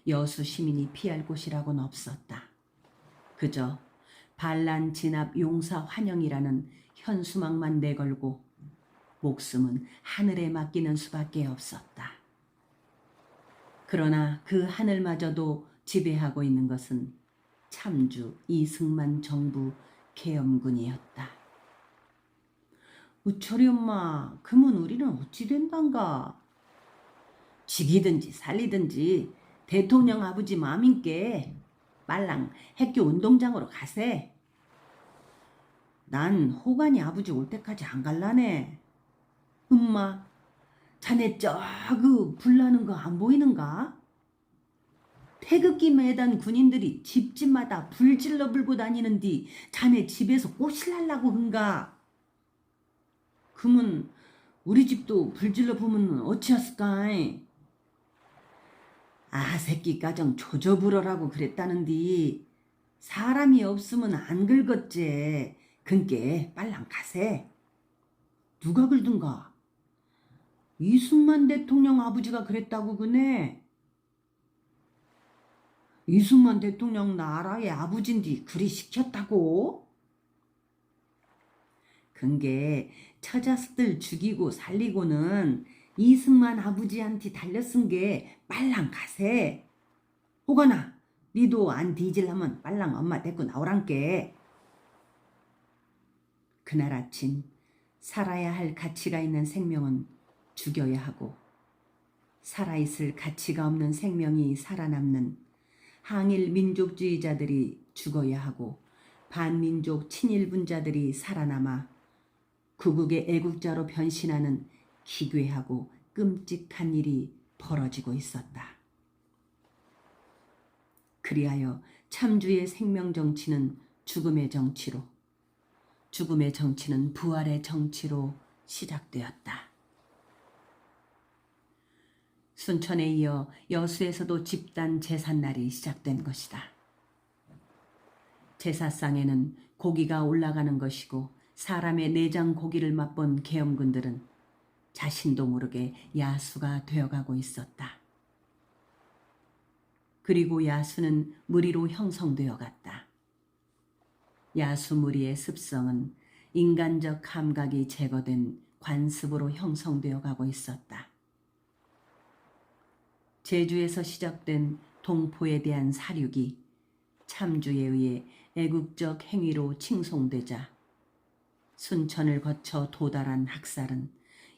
여수 시민이 피할 곳이라고는 없었다. 그저 반란 진압 용사 환영이라는 현수막만 내걸고 목숨은 하늘에 맡기는 수밖에 없었다. 그러나 그 하늘마저도 지배하고 있는 것은 참주 이승만 정부 계엄군이었다. 우철이 엄마, 그문 우리는 어찌 된단가? 죽이든지 살리든지 대통령 아버지 마음인께 빨랑 학교 운동장으로 가세. 난 호간이 아버지 올 때까지 안 갈라네. 엄마, 자네 저그 불나는 거 안 보이는가? 태극기 매단 군인들이 집집마다 불질러 불고 다니는디 자네 집에서 꼬실라려고 한가? 그문 우리 집도 불질러 보면 어찌했을까이? 아, 새끼 가정 조져불어라고 그랬다는디 사람이 없으면 안 긁었제. 근께 빨랑 가세. 누가 긁든가? 이승만 대통령 아버지가 그랬다고 그네. 이승만 대통령 나라의 아버지인디 그리 시켰다고? 근게 처자식들 죽이고 살리고는 이승만 아버지한테 달려쓴 게 빨랑 가세. 호거나 니도 안 뒤질라면 빨랑 엄마 데리고 나오란께. 그날 아침 살아야 할 가치가 있는 생명은 죽여야 하고 살아있을 가치가 없는 생명이 살아남는 항일 민족주의자들이 죽어야 하고 반민족 친일분자들이 살아남아 구국의 애국자로 변신하는 기괴하고 끔찍한 일이 벌어지고 있었다. 그리하여 참주의 생명 정치는 죽음의 정치로, 죽음의 정치는 부활의 정치로 시작되었다. 순천에 이어 여수에서도 집단 제삿날이 시작된 것이다. 제사상에는 고기가 올라가는 것이고 사람의 내장 고기를 맛본 계엄군들은 자신도 모르게 야수가 되어가고 있었다. 그리고 야수는 무리로 형성되어 갔다. 야수 무리의 습성은 인간적 감각이 제거된 관습으로 형성되어 가고 있었다. 제주에서 시작된 동포에 대한 사륙이 참주에 의해 애국적 행위로 칭송되자 순천을 거쳐 도달한 학살은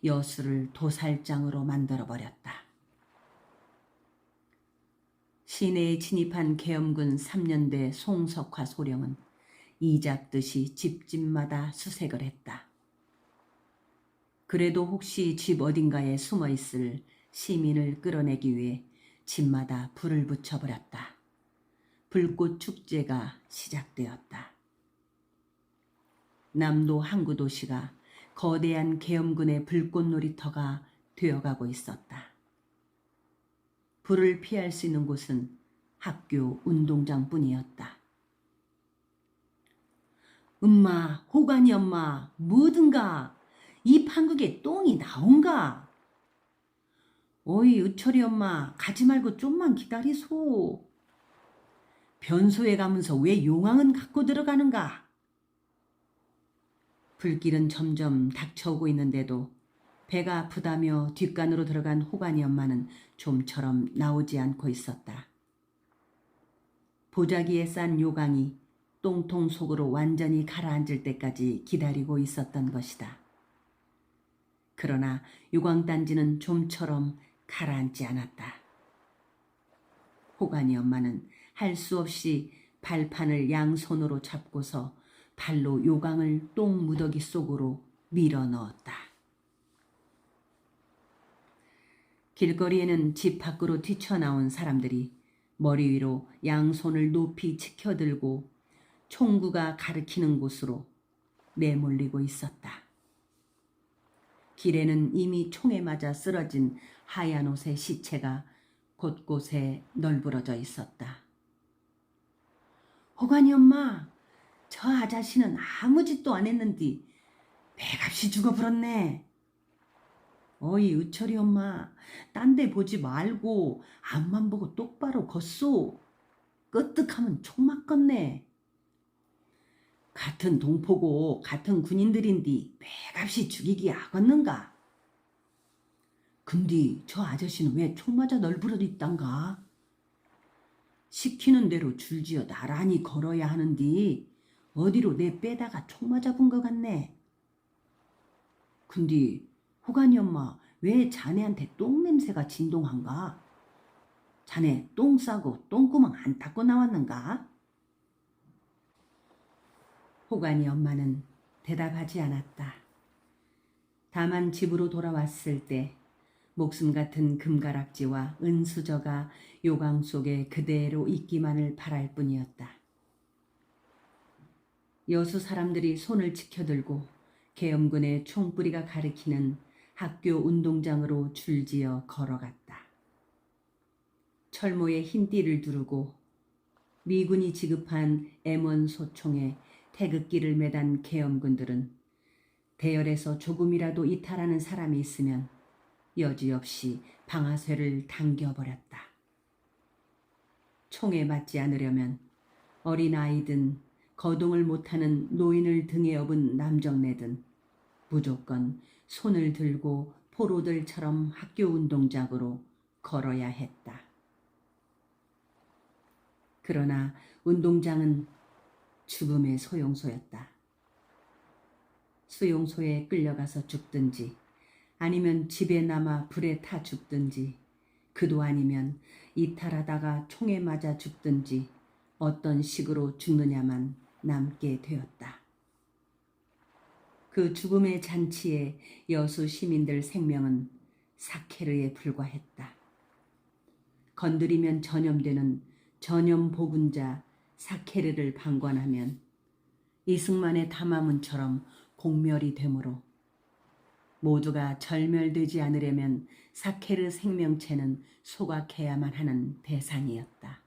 여수를 도살장으로 만들어버렸다. 시내에 진입한 계엄군 3년대 송석화 소령은 이잡듯이 집집마다 수색을 했다. 그래도 혹시 집 어딘가에 숨어있을 시민을 끌어내기 위해 집마다 불을 붙여버렸다. 불꽃 축제가 시작되었다. 남도 항구 도시가 거대한 계엄군의 불꽃 놀이터가 되어가고 있었다. 불을 피할 수 있는 곳은 학교 운동장뿐이었다. 엄마, 호간이 엄마, 뭐든가 이 판국에 똥이 나온가? 어이, 의철이 엄마, 가지 말고 좀만 기다리소. 변소에 가면서 왜 용왕은 갖고 들어가는가? 불길은 점점 닥쳐오고 있는데도 배가 아프다며 뒷간으로 들어간 호간이 엄마는 좀처럼 나오지 않고 있었다. 보자기에 싼 요강이 똥통 속으로 완전히 가라앉을 때까지 기다리고 있었던 것이다. 그러나 요강단지는 좀처럼 가라앉지 않았다. 호간이 엄마는 할 수 없이 발판을 양손으로 잡고서 발로 요강을 똥 무더기 속으로 밀어 넣었다. 길거리에는 집 밖으로 뛰쳐나온 사람들이 머리 위로 양손을 높이 치켜들고 총구가 가리키는 곳으로 내몰리고 있었다. 길에는 이미 총에 맞아 쓰러진 하얀 옷의 시체가 곳곳에 널브러져 있었다. 호간이 엄마, 저 아자씨는 아무 짓도 안 했는디 배값이 죽어버렸네. 어이, 의철이 엄마, 딴 데 보지 말고 앞만 보고 똑바로 걷소. 끄떡하면 총 맞겠네. 같은 동포고 같은 군인들인디 배값이 죽이기 하겠는가? 근데 저 아저씨는 왜 총 맞아 널브러져 있단가? 시키는 대로 줄지어 나란히 걸어야 하는디 어디로 내 빼다가 총 맞아본 것 같네. 근데 호간이 엄마, 왜 자네한테 똥 냄새가 진동한가? 자네 똥 싸고 똥구멍 안 닦고 나왔는가? 호간이 엄마는 대답하지 않았다. 다만 집으로 돌아왔을 때 목숨 같은 금가락지와 은수저가 요강 속에 그대로 있기만을 바랄 뿐이었다. 여수 사람들이 손을 치켜들고 계엄군의 총뿌리가 가리키는 학교 운동장으로 줄지어 걸어갔다. 철모에 흰 띠를 두르고 미군이 지급한 M1 소총에 태극기를 매단 계엄군들은 대열에서 조금이라도 이탈하는 사람이 있으면 여지없이 방아쇠를 당겨버렸다. 총에 맞지 않으려면 어린아이든 거동을 못하는 노인을 등에 업은 남정네든 무조건 손을 들고 포로들처럼 학교 운동장으로 걸어야 했다. 그러나 운동장은 죽음의 소용소였다. 수용소에 끌려가서 죽든지 아니면 집에 남아 불에 타 죽든지 그도 아니면 이탈하다가 총에 맞아 죽든지 어떤 식으로 죽느냐만 남게 되었다. 그 죽음의 잔치에 여수 시민들 생명은 사케르에 불과했다. 건드리면 전염되는 전염 보균자 사케르를 방관하면 이승만의 담화문처럼 공멸이 되므로 모두가 절멸되지 않으려면 사케르 생명체는 소각해야만 하는 대상이었다.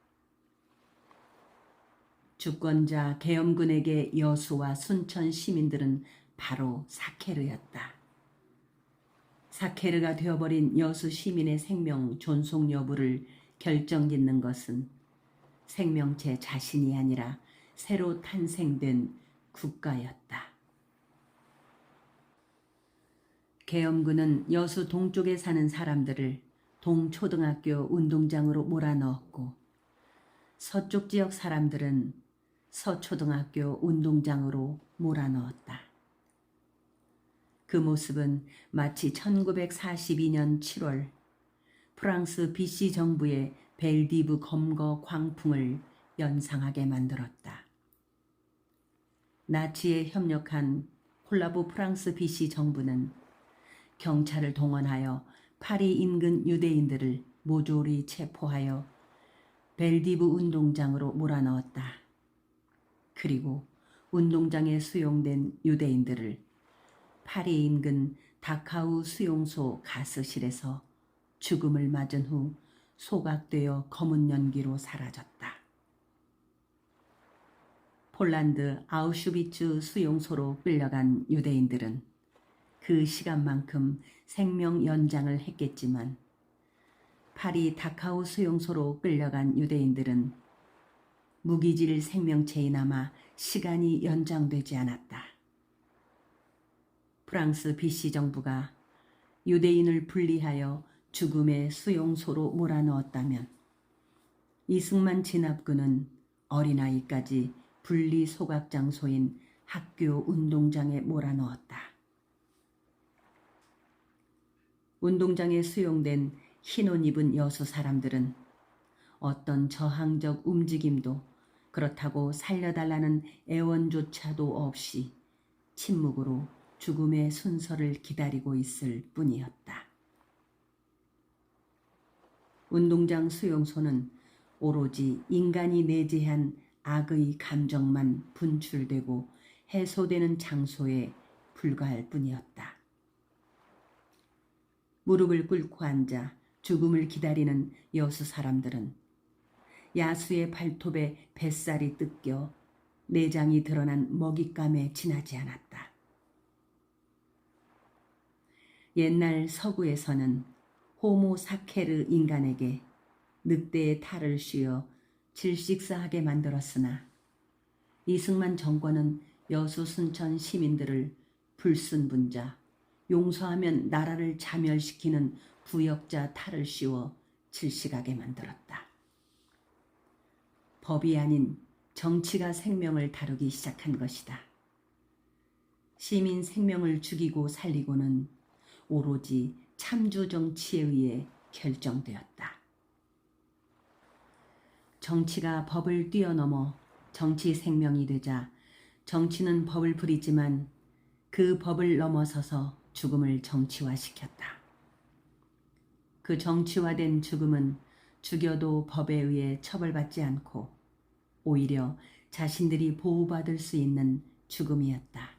주권자 계엄군에게 여수와 순천 시민들은 바로 사케르였다. 사케르가 되어버린 여수 시민의 생명 존속 여부를 결정짓는 것은 생명체 자신이 아니라 새로 탄생된 국가였다. 계엄군은 여수 동쪽에 사는 사람들을 동초등학교 운동장으로 몰아넣었고 서쪽 지역 사람들은 서초등학교 운동장으로 몰아넣었다. 그 모습은 마치 1942년 7월 프랑스 비시 정부의 벨디브 검거 광풍을 연상하게 만들었다. 나치에 협력한 콜라보 프랑스 비시 정부는 경찰을 동원하여 파리 인근 유대인들을 모조리 체포하여 벨디브 운동장으로 몰아넣었다. 그리고 운동장에 수용된 유대인들을 파리 인근 다카우 수용소 가스실에서 죽음을 맞은 후 소각되어 검은 연기로 사라졌다. 폴란드 아우슈비츠 수용소로 끌려간 유대인들은 그 시간만큼 생명 연장을 했겠지만 파리 다카우 수용소로 끌려간 유대인들은 무기질 생명체에 남아 시간이 연장되지 않았다. 프랑스 비시 정부가 유대인을 분리하여 죽음의 수용소로 몰아넣었다면 이승만 진압군은 어린아이까지 분리 소각 장소인 학교 운동장에 몰아넣었다. 운동장에 수용된 흰 옷 입은 여수 사람들은 어떤 저항적 움직임도 그렇다고 살려달라는 애원조차도 없이 침묵으로 죽음의 순서를 기다리고 있을 뿐이었다. 운동장 수용소는 오로지 인간이 내재한 악의 감정만 분출되고 해소되는 장소에 불과할 뿐이었다. 무릎을 꿇고 앉아 죽음을 기다리는 여수 사람들은 야수의 발톱에 뱃살이 뜯겨 내장이 드러난 먹잇감에 지나지 않았다. 옛날 서구에서는 호모 사케르 인간에게 늑대의 탈을 씌워 질식사하게 만들었으나 이승만 정권은 여수 순천 시민들을 불순분자, 용서하면 나라를 자멸시키는 부역자 탈을 씌워 질식하게 만들었다. 법이 아닌 정치가 생명을 다루기 시작한 것이다. 시민 생명을 죽이고 살리고는 오로지 참주 정치에 의해 결정되었다. 정치가 법을 뛰어넘어 정치 생명이 되자 정치는 법을 부리지만 그 법을 넘어서서 죽음을 정치화시켰다. 그 정치화된 죽음은 죽여도 법에 의해 처벌받지 않고 오히려 자신들이 보호받을 수 있는 죽음이었다.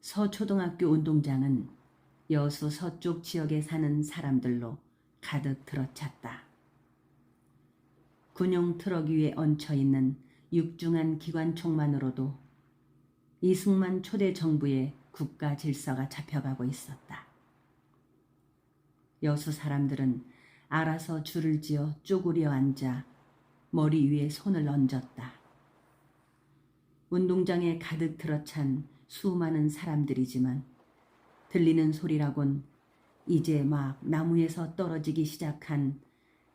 서초등학교 운동장은 여수 서쪽 지역에 사는 사람들로 가득 들어찼다. 군용 트럭 위에 얹혀있는 육중한 기관총만으로도 이승만 초대 정부의 국가 질서가 잡혀가고 있었다. 여수 사람들은 알아서 줄을 지어 쪼그려 앉아 머리 위에 손을 얹었다. 운동장에 가득 들어찬 수많은 사람들이지만 들리는 소리라곤 이제 막 나무에서 떨어지기 시작한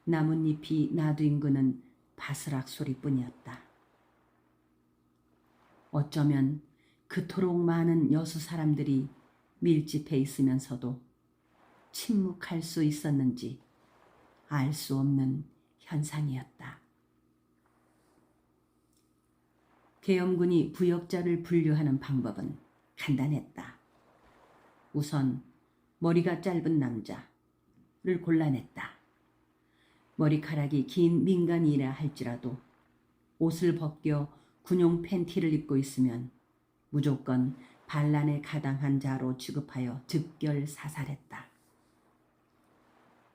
나뭇잎이 나뒹구는 바스락 소리뿐이었다. 어쩌면 그토록 많은 여수 사람들이 밀집해 있으면서도 침묵할 수 있었는지 알 수 없는 현상이었다. 계엄군이 부역자를 분류하는 방법은 간단했다. 우선 머리가 짧은 남자를 골라냈다. 머리카락이 긴 민간인이라 할지라도 옷을 벗겨 군용 팬티를 입고 있으면 무조건 반란에 가담한 자로 취급하여 즉결 사살했다.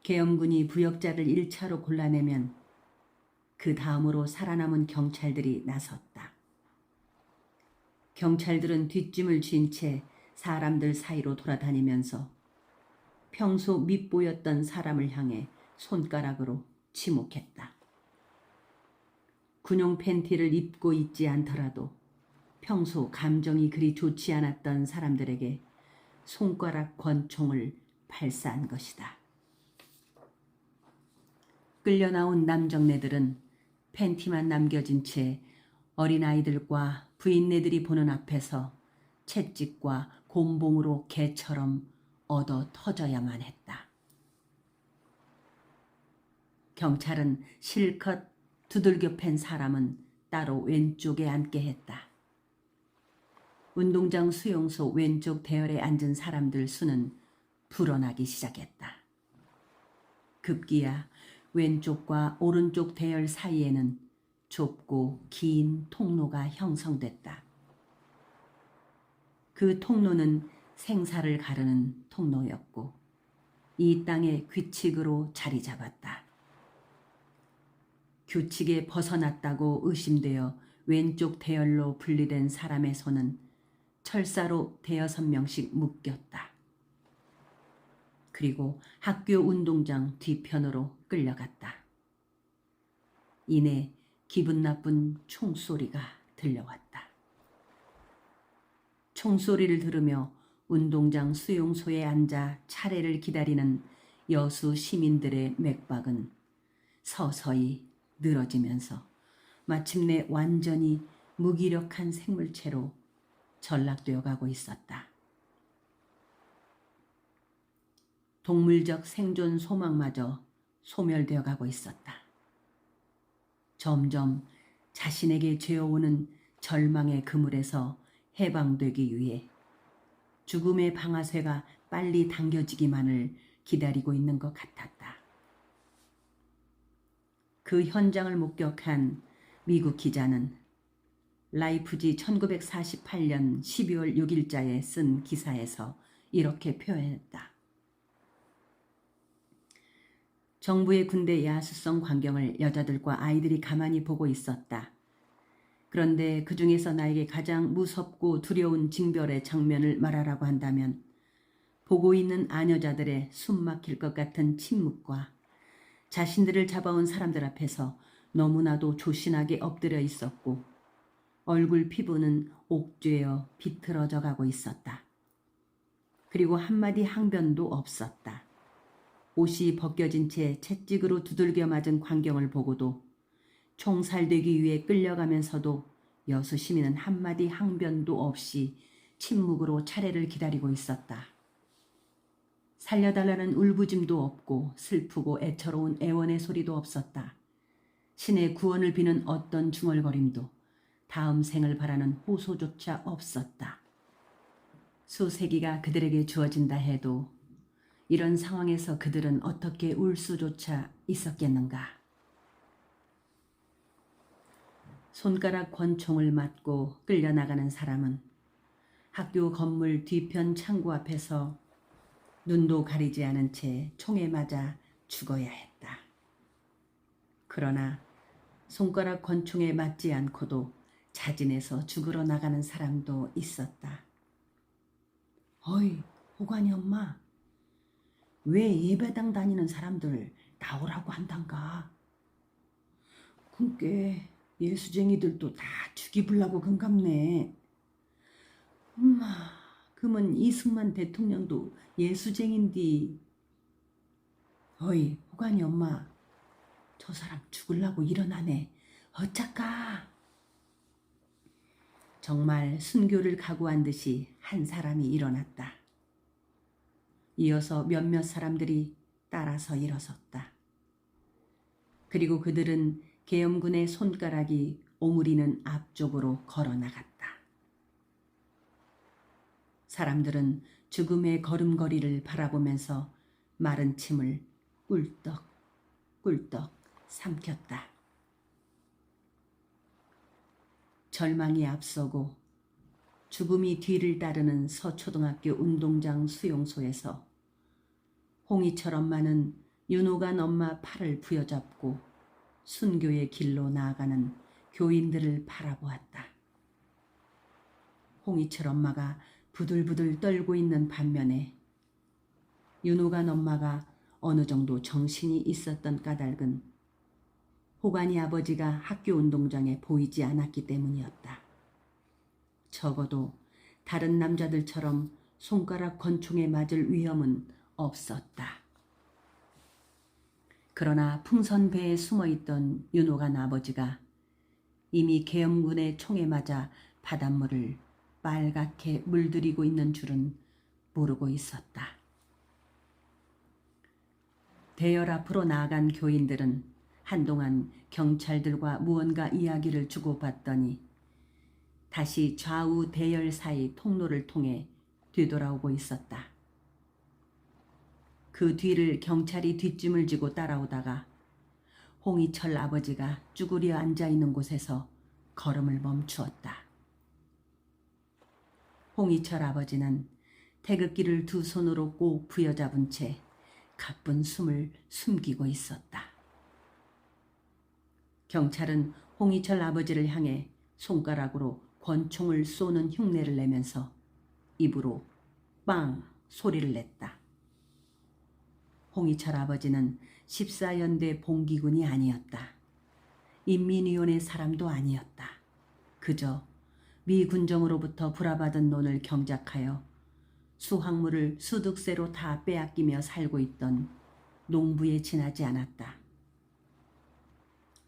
계엄군이 부역자를 1차로 골라내면 그 다음으로 살아남은 경찰들이 나섰다. 경찰들은 뒷짐을 쥔 채 사람들 사이로 돌아다니면서 평소 밉보였던 사람을 향해 손가락으로 지목했다. 군용 팬티를 입고 있지 않더라도 평소 감정이 그리 좋지 않았던 사람들에게 손가락 권총을 발사한 것이다. 끌려나온 남정네들은 팬티만 남겨진 채 어린아이들과 부인네들이 보는 앞에서 채찍과 곤봉으로 개처럼 얻어 터져야만 했다. 경찰은 실컷 두들겨 팬 사람은 따로 왼쪽에 앉게 했다. 운동장 수용소 왼쪽 대열에 앉은 사람들 수는 불어나기 시작했다. 급기야 왼쪽과 오른쪽 대열 사이에는 좁고 긴 통로가 형성됐다. 그 통로는 생사를 가르는 통로였고 이 땅의 규칙으로 자리 잡았다. 규칙에 벗어났다고 의심되어 왼쪽 대열로 분리된 사람의 손은 철사로 5-6명씩 묶였다. 그리고 학교 운동장 뒤편으로 끌려갔다. 이내 기분 나쁜 총소리가 들려왔다. 총소리를 들으며 운동장 수용소에 앉아 차례를 기다리는 여수 시민들의 맥박은 서서히 늘어지면서 마침내 완전히 무기력한 생물체로 전락되어 가고 있었다. 동물적 생존 소망마저 소멸되어 가고 있었다. 점점 자신에게 죄어오는 절망의 그물에서 해방되기 위해 죽음의 방아쇠가 빨리 당겨지기만을 기다리고 있는 것 같았다. 그 현장을 목격한 미국 기자는 라이프지 1948년 12월 6일자에 쓴 기사에서 이렇게 표현했다. 정부의 군대 야수성 광경을 여자들과 아이들이 가만히 보고 있었다. 그런데 그 중에서 나에게 가장 무섭고 두려운 징별의 장면을 말하라고 한다면 보고 있는 아녀자들의 숨 막힐 것 같은 침묵과 자신들을 잡아온 사람들 앞에서 너무나도 조신하게 엎드려 있었고 얼굴 피부는 옥죄어 비틀어져 가고 있었다. 그리고 한마디 항변도 없었다. 옷이 벗겨진 채 채찍으로 두들겨 맞은 광경을 보고도 총살되기 위해 끌려가면서도 여수 시민은 한마디 항변도 없이 침묵으로 차례를 기다리고 있었다. 살려달라는 울부짐도 없고 슬프고 애처로운 애원의 소리도 없었다. 신의 구원을 비는 어떤 중얼거림도 다음 생을 바라는 호소조차 없었다. 수세기가 그들에게 주어진다 해도 이런 상황에서 그들은 어떻게 울 수조차 있었겠는가. 손가락 권총을 맞고 끌려나가는 사람은 학교 건물 뒤편 창고 앞에서 눈도 가리지 않은 채 총에 맞아 죽어야 했다. 그러나 손가락 권총에 맞지 않고도 자진해서 죽으러 나가는 사람도 있었다. 어이, 호관이 엄마. 왜 예배당 다니는 사람들 나오라고 한단가? 그게 예수쟁이들도 다 죽이불라고 근갑네. 엄마, 그러면 이승만 대통령도 예수쟁인디. 어이, 호관이 엄마. 저 사람 죽으려고 일어나네. 어쩌까? 정말 순교를 각오한 듯이 한 사람이 일어났다. 이어서 몇몇 사람들이 따라서 일어섰다. 그리고 그들은 계엄군의 손가락이 오므리는 앞쪽으로 걸어 나갔다. 사람들은 죽음의 걸음걸이를 바라보면서 마른 침을 꿀떡꿀떡 삼켰다. 절망이 앞서고 죽음이 뒤를 따르는 서초등학교 운동장 수용소에서 홍이철 엄마는 윤호간 엄마 팔을 부여잡고 순교의 길로 나아가는 교인들을 바라보았다. 홍이철 엄마가 부들부들 떨고 있는 반면에 윤호간 엄마가 어느 정도 정신이 있었던 까닭은 호간이 아버지가 학교 운동장에 보이지 않았기 때문이었다. 적어도 다른 남자들처럼 손가락 권총에 맞을 위험은 없었다. 그러나 풍선배에 숨어있던 윤호간 아버지가 이미 계엄군의 총에 맞아 바닷물을 빨갛게 물들이고 있는 줄은 모르고 있었다. 대열 앞으로 나아간 교인들은 한동안 경찰들과 무언가 이야기를 주고받더니 다시 좌우 대열 사이 통로를 통해 되돌아오고 있었다. 그 뒤를 경찰이 뒷짐을 지고 따라오다가 홍이철 아버지가 쭈그려 앉아있는 곳에서 걸음을 멈추었다. 홍이철 아버지는 태극기를 두 손으로 꼭 부여잡은 채 가쁜 숨을 숨기고 있었다. 경찰은 홍이철 아버지를 향해 손가락으로 권총을 쏘는 흉내를 내면서 입으로 빵 소리를 냈다. 홍이철 아버지는 14연대 봉기군이 아니었다. 인민위원회 사람도 아니었다. 그저 미 군정으로부터 불화받은 논을 경작하여 수확물을 수득세로 다 빼앗기며 살고 있던 농부에 지나지 않았다.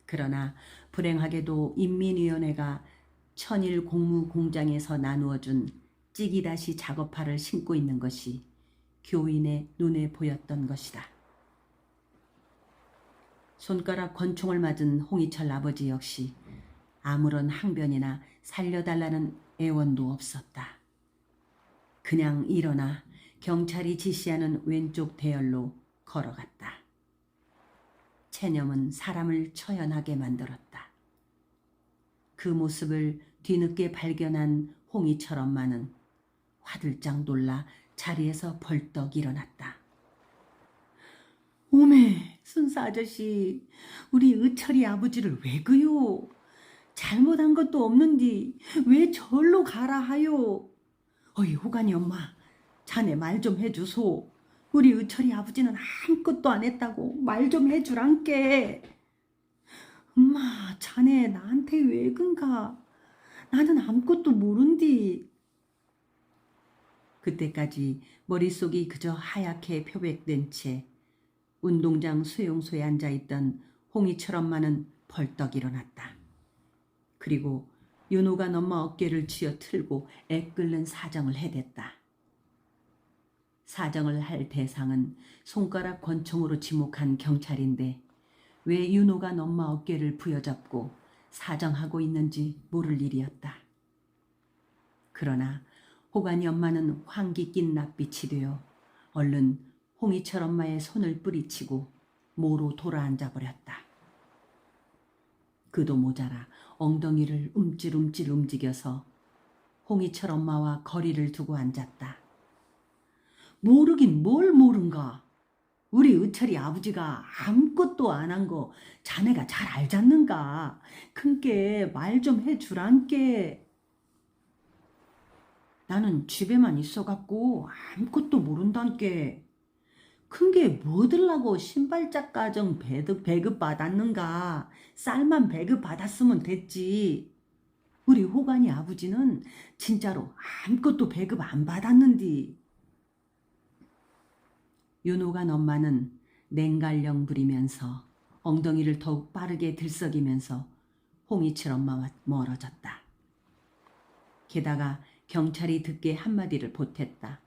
그러나 불행하게도 인민위원회가 천일 공무 공장에서 나누어준 찌기다시 작업화를 신고 있는 것이 교인의 눈에 보였던 것이다. 손가락 권총을 맞은 홍이철 아버지 역시 아무런 항변이나 살려달라는 애원도 없었다. 그냥 일어나 경찰이 지시하는 왼쪽 대열로 걸어갔다. 체념은 사람을 처연하게 만들었다. 그 모습을 뒤늦게 발견한 홍이철 엄마는 화들짝 놀라 자리에서 벌떡 일어났다. 오메, 순사 아저씨, 우리 의철이 아버지를 왜 그요? 잘못한 것도 없는디 왜 절로 가라 하요? 어이, 호간이 엄마, 자네 말 좀 해주소. 우리 의철이 아버지는 아무것도 안 했다고 말 좀 해주란께. 엄마, 자네 나한테 왜 근가? 나는 아무것도 모른디. 그때까지 머릿속이 그저 하얗게 표백된 채 운동장 수용소에 앉아있던 홍이철 엄마는 벌떡 일어났다. 그리고 윤호간 엄마 어깨를 쥐어 틀고 애끓는 사정을 해댔다. 사정을 할 대상은 손가락 권총으로 지목한 경찰인데 왜 윤호간 엄마 어깨를 부여잡고 사정하고 있는지 모를 일이었다. 그러나 호간이 엄마는 환기 낀 낯빛이 되어 얼른 홍이철 엄마의 손을 뿌리치고 모로 돌아앉아 버렸다. 그도 모자라 엉덩이를 움찔움찔 움직여서 홍이철 엄마와 거리를 두고 앉았다. 모르긴 뭘 모른가. 우리 의철이 아버지가 아무것도 안 한 거 자네가 잘 알잖는가. 큰께 말 좀 해주란께. 나는 집에만 있어갖고 아무것도 모른단께. 큰게 뭐들라고 신발짝 가정 배급 받았는가. 쌀만 배급 받았으면 됐지. 우리 호간이 아버지는 진짜로 아무것도 배급 안 받았는디. 윤호간 엄마는 냉갈령 부리면서 엉덩이를 더욱 빠르게 들썩이면서 홍이철 엄마와 멀어졌다. 게다가 경찰이 듣기에 한마디를 보탰다.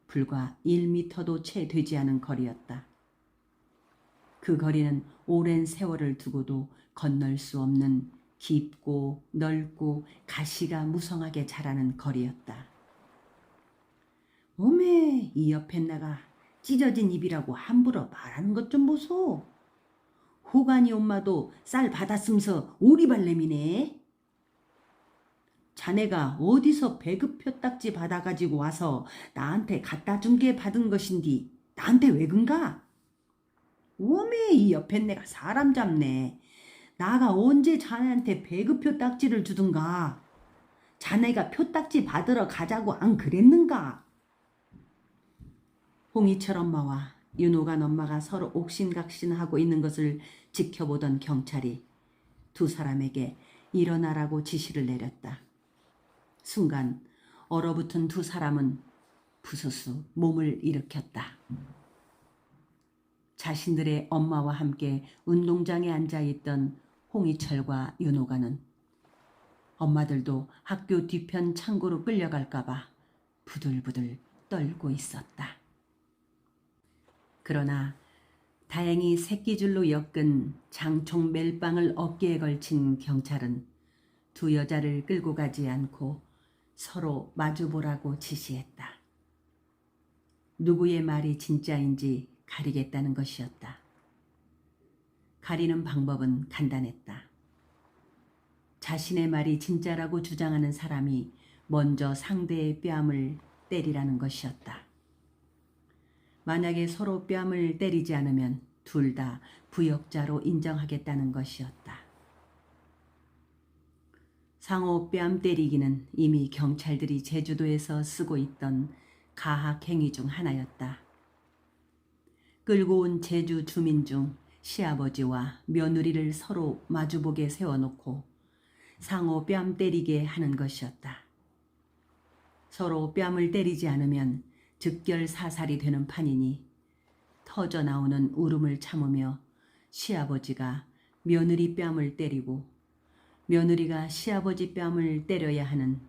불과 1미터도 채 되지 않은 거리였다. 그 거리는 오랜 세월을 두고도 건널 수 없는 깊고 넓고 가시가 무성하게 자라는 거리였다. 오메, 이 옆에 나가 찢어진 입이라고 함부로 말하는 것 좀 보소. 호간이 엄마도 쌀 받았으면서 오리발냄이네. 자네가 어디서 배급 표딱지 받아가지고 와서 나한테 갖다 준 게 받은 것인디 나한테 왜 근가? 오메, 이 옆에 내가 사람 잡네. 나가 언제 자네한테 배급 표딱지를 주든가. 자네가 표딱지 받으러 가자고 안 그랬는가? 홍이철 엄마와 윤호간 엄마가 서로 옥신각신하고 있는 것을 지켜보던 경찰이 두 사람에게 일어나라고 지시를 내렸다. 순간 얼어붙은 두 사람은 부스스 몸을 일으켰다. 자신들의 엄마와 함께 운동장에 앉아있던 홍이철과 윤호간은 엄마들도 학교 뒤편 창고로 끌려갈까봐 부들부들 떨고 있었다. 그러나 다행히 새끼줄로 엮은 장총 멜빵을 어깨에 걸친 경찰은 두 여자를 끌고 가지 않고 서로 마주보라고 지시했다. 누구의 말이 진짜인지 가리겠다는 것이었다. 가리는 방법은 간단했다. 자신의 말이 진짜라고 주장하는 사람이 먼저 상대의 뺨을 때리라는 것이었다. 만약에 서로 뺨을 때리지 않으면 둘 다 부역자로 인정하겠다는 것이었다. 상호 뺨 때리기는 이미 경찰들이 제주도에서 쓰고 있던 가학 행위 중 하나였다. 끌고 온 제주 주민 중 시아버지와 며느리를 서로 마주보게 세워놓고 상호 뺨 때리게 하는 것이었다. 서로 뺨을 때리지 않으면 즉결사살이 되는 판이니 터져 나오는 울음을 참으며 시아버지가 며느리 뺨을 때리고 며느리가 시아버지 뺨을 때려야 하는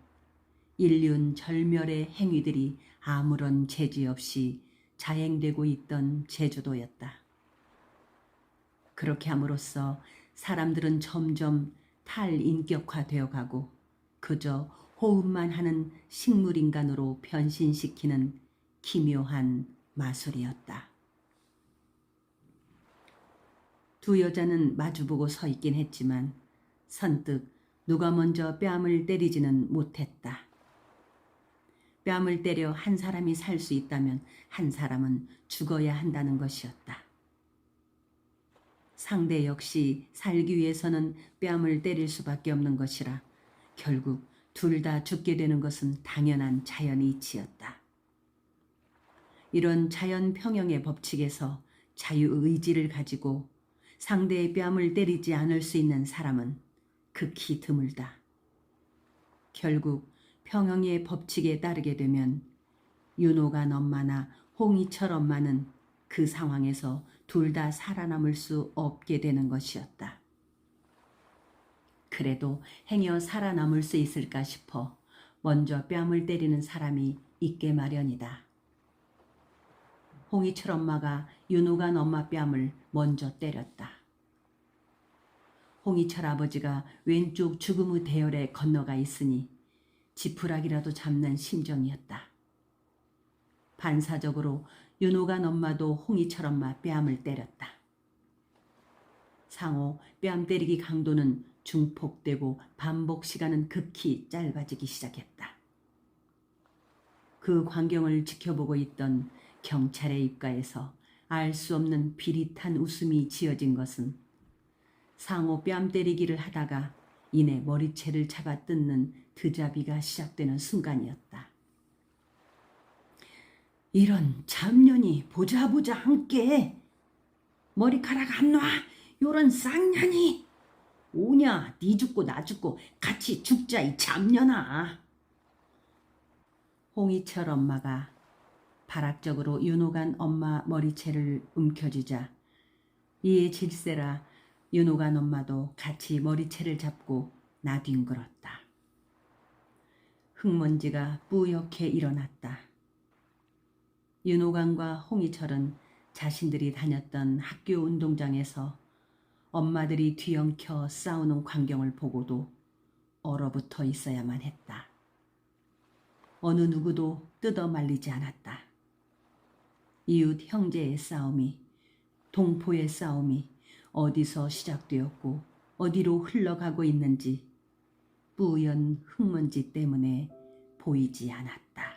일륜절멸의 행위들이 아무런 제지 없이 자행되고 있던 제주도였다. 그렇게 함으로써 사람들은 점점 탈인격화되어 가고 그저 호흡만 하는 식물인간으로 변신시키는 기묘한 마술이었다. 두 여자는 마주보고 서 있긴 했지만 선뜻 누가 먼저 뺨을 때리지는 못했다. 뺨을 때려 한 사람이 살 수 있다면 한 사람은 죽어야 한다는 것이었다. 상대 역시 살기 위해서는 뺨을 때릴 수밖에 없는 것이라 결국 둘 다 죽게 되는 것은 당연한 자연이치였다. 이런 자연 평형의 법칙에서 자유의지를 가지고 상대의 뺨을 때리지 않을 수 있는 사람은 극히 드물다. 결국 평형의 법칙에 따르게 되면 윤호간 엄마나 홍이철 엄마는 그 상황에서 둘 다 살아남을 수 없게 되는 것이었다. 그래도 행여 살아남을 수 있을까 싶어 먼저 뺨을 때리는 사람이 있게 마련이다. 홍이철 엄마가 윤호간 엄마 뺨을 먼저 때렸다. 홍이철 아버지가 왼쪽 죽음의 대열에 건너가 있으니 지푸라기라도 잡는 심정이었다. 반사적으로 윤호간 엄마도 홍이철 엄마 뺨을 때렸다. 상호 뺨 때리기 강도는 중폭되고 반복 시간은 극히 짧아지기 시작했다. 그 광경을 지켜보고 있던 경찰의 입가에서 알 수 없는 비릿한 웃음이 지어진 것은 상호 뺨 때리기를 하다가 이내 머리채를 잡아 뜯는 드자비가 시작되는 순간이었다. 이런 잡년이 보자 함께 머리카락 안 놔 요런 쌍년이 오냐 니 죽고 나 죽고 같이 죽자 이 잡년아. 홍이철 엄마가 발악적으로 윤호간 엄마 머리채를 움켜쥐자 이에 질세라 윤호간 엄마도 같이 머리채를 잡고 나뒹굴었다. 흙먼지가 뿌옇게 일어났다. 윤호간과 홍이철은 자신들이 다녔던 학교 운동장에서 엄마들이 뒤엉켜 싸우는 광경을 보고도 얼어붙어 있어야만 했다. 어느 누구도 뜯어 말리지 않았다. 이웃 형제의 싸움이, 동포의 싸움이 어디서 시작되었고 어디로 흘러가고 있는지 뿌연 흙먼지 때문에 보이지 않았다.